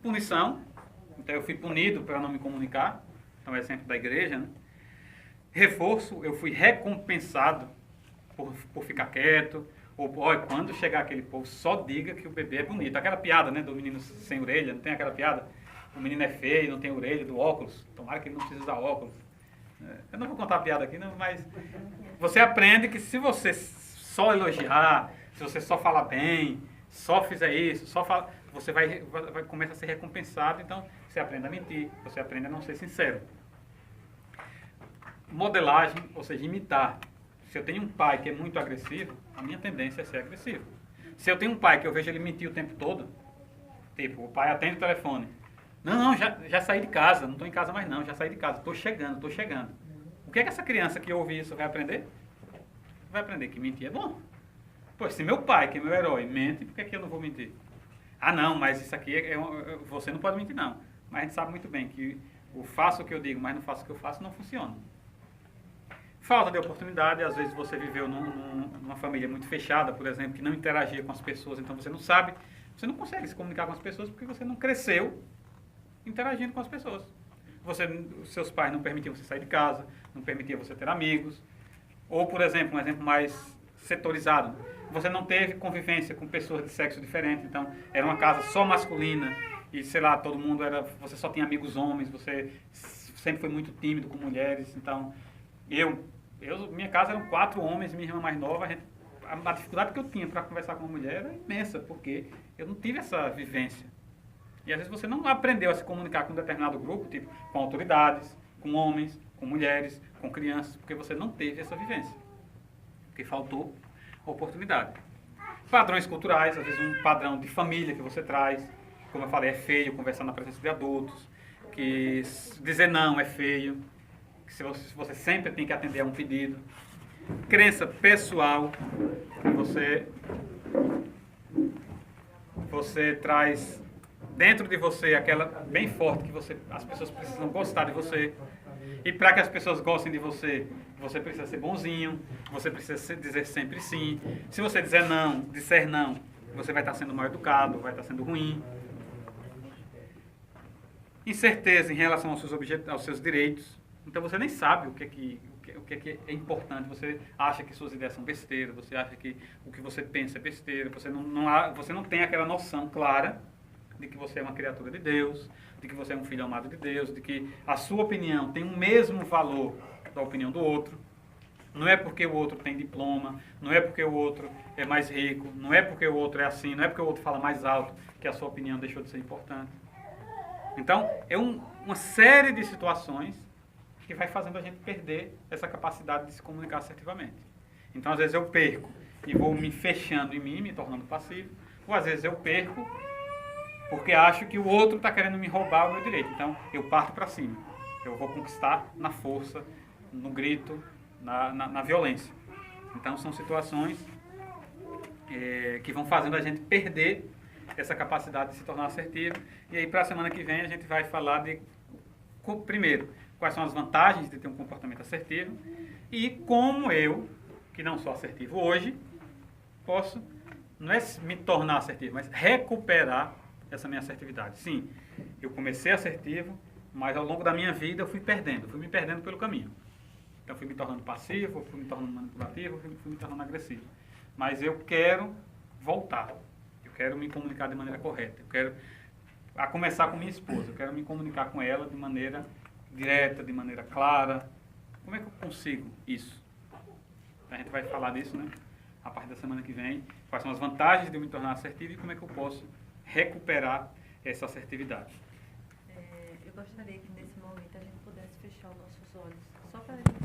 Punição. Então eu fui punido para não me comunicar. Então é exemplo da igreja, né? Reforço. Eu fui recompensado por ficar quieto. Ou, olha, quando chegar aquele povo, só diga que o bebê é bonito. Aquela piada, né? Do menino sem orelha. Não tem aquela piada? O menino é feio, não tem orelha, do óculos. Tomara que ele não precise usar óculos. Eu não vou contar a piada aqui, não, mas você aprende que se você só elogiar, se você só falar bem, só fizer isso, você vai começar a ser recompensado, então você aprende a mentir, você aprende a não ser sincero. Modelagem, ou seja, imitar. Se eu tenho um pai que é muito agressivo, a minha tendência é ser agressivo. Se eu tenho um pai que eu vejo ele mentir o tempo todo, tipo, o pai atende o telefone. Não, já saí de casa, não estou em casa mais não, já saí de casa, estou chegando. O que é que essa criança que ouve isso vai aprender? Vai aprender que mentir é bom. Pois, se meu pai, que é meu herói, mente, por que eu não vou mentir? Ah não, mas isso aqui, você não pode mentir não. Mas a gente sabe muito bem que o faço o que eu digo, mas não faço o que eu faço, não funciona. Falta de oportunidade, às vezes você viveu numa família muito fechada, por exemplo, que não interagia com as pessoas, então você não sabe, você não consegue se comunicar com as pessoas porque você não cresceu interagindo com as pessoas. Seus pais não permitiam você sair de casa, não permitiam você ter amigos. Ou, por exemplo, um exemplo mais setorizado, você não teve convivência com pessoas de sexo diferente, então era uma casa só masculina e, sei lá, todo mundo você só tinha amigos homens, você sempre foi muito tímido com mulheres, então minha casa eram 4 homens, minha irmã mais nova, a dificuldade que eu tinha para conversar com uma mulher era imensa, porque eu não tive essa vivência. E às vezes você não aprendeu a se comunicar com um determinado grupo, tipo com autoridades, com homens, com mulheres, com crianças, porque você não teve essa vivência. Porque faltou oportunidade. Padrões culturais, às vezes um padrão de família que você traz. Como eu falei, é feio conversar na presença de adultos. Que dizer não é feio. Que você sempre tem que atender a um pedido. Crença pessoal. Que você traz dentro de você aquela bem forte que as pessoas precisam gostar de você. E para que as pessoas gostem de você, você precisa ser bonzinho, você precisa dizer sempre sim. Se você disser não, você vai estar sendo mal educado, vai estar sendo ruim. Incerteza em relação aos seus direitos. Então você nem sabe o que é importante. Você acha que suas ideias são besteira, você acha que o que você pensa é besteira, você não tem aquela noção clara de que você é uma criatura de Deus, de que você é um filho amado de Deus, de que a sua opinião tem o mesmo valor da opinião do outro. Não é porque o outro tem diploma, não é porque o outro é mais rico, não é porque o outro é assim, não é porque o outro fala mais alto que a sua opinião deixou de ser importante. Então, é uma série de situações que vai fazendo a gente perder essa capacidade de se comunicar assertivamente. Então, às vezes eu perco e vou me fechando em mim, me tornando passivo, ou às vezes eu perco porque acho que o outro está querendo me roubar o meu direito. Então, eu parto para cima. Eu vou conquistar na força, no grito, na violência. Então, são situações que vão fazendo a gente perder essa capacidade de se tornar assertivo. E aí, para a semana que vem, a gente vai falar de, primeiro, quais são as vantagens de ter um comportamento assertivo e como eu, que não sou assertivo hoje, posso, não é me tornar assertivo, mas recuperar essa minha assertividade. Sim, eu comecei assertivo, mas ao longo da minha vida eu fui me perdendo pelo caminho. Então, fui me tornando passivo, fui me tornando manipulativo, fui me tornando agressivo. Mas eu quero voltar. Eu quero me comunicar de maneira correta. Eu quero, a começar com minha esposa, eu quero me comunicar com ela de maneira direta, de maneira clara. Como é que eu consigo isso? A gente vai falar disso, né? A partir da semana que vem. Quais são as vantagens de eu me tornar assertivo e como é que eu posso recuperar essa assertividade. Eu gostaria que nesse momento a gente pudesse fechar os nossos olhos, só para a gente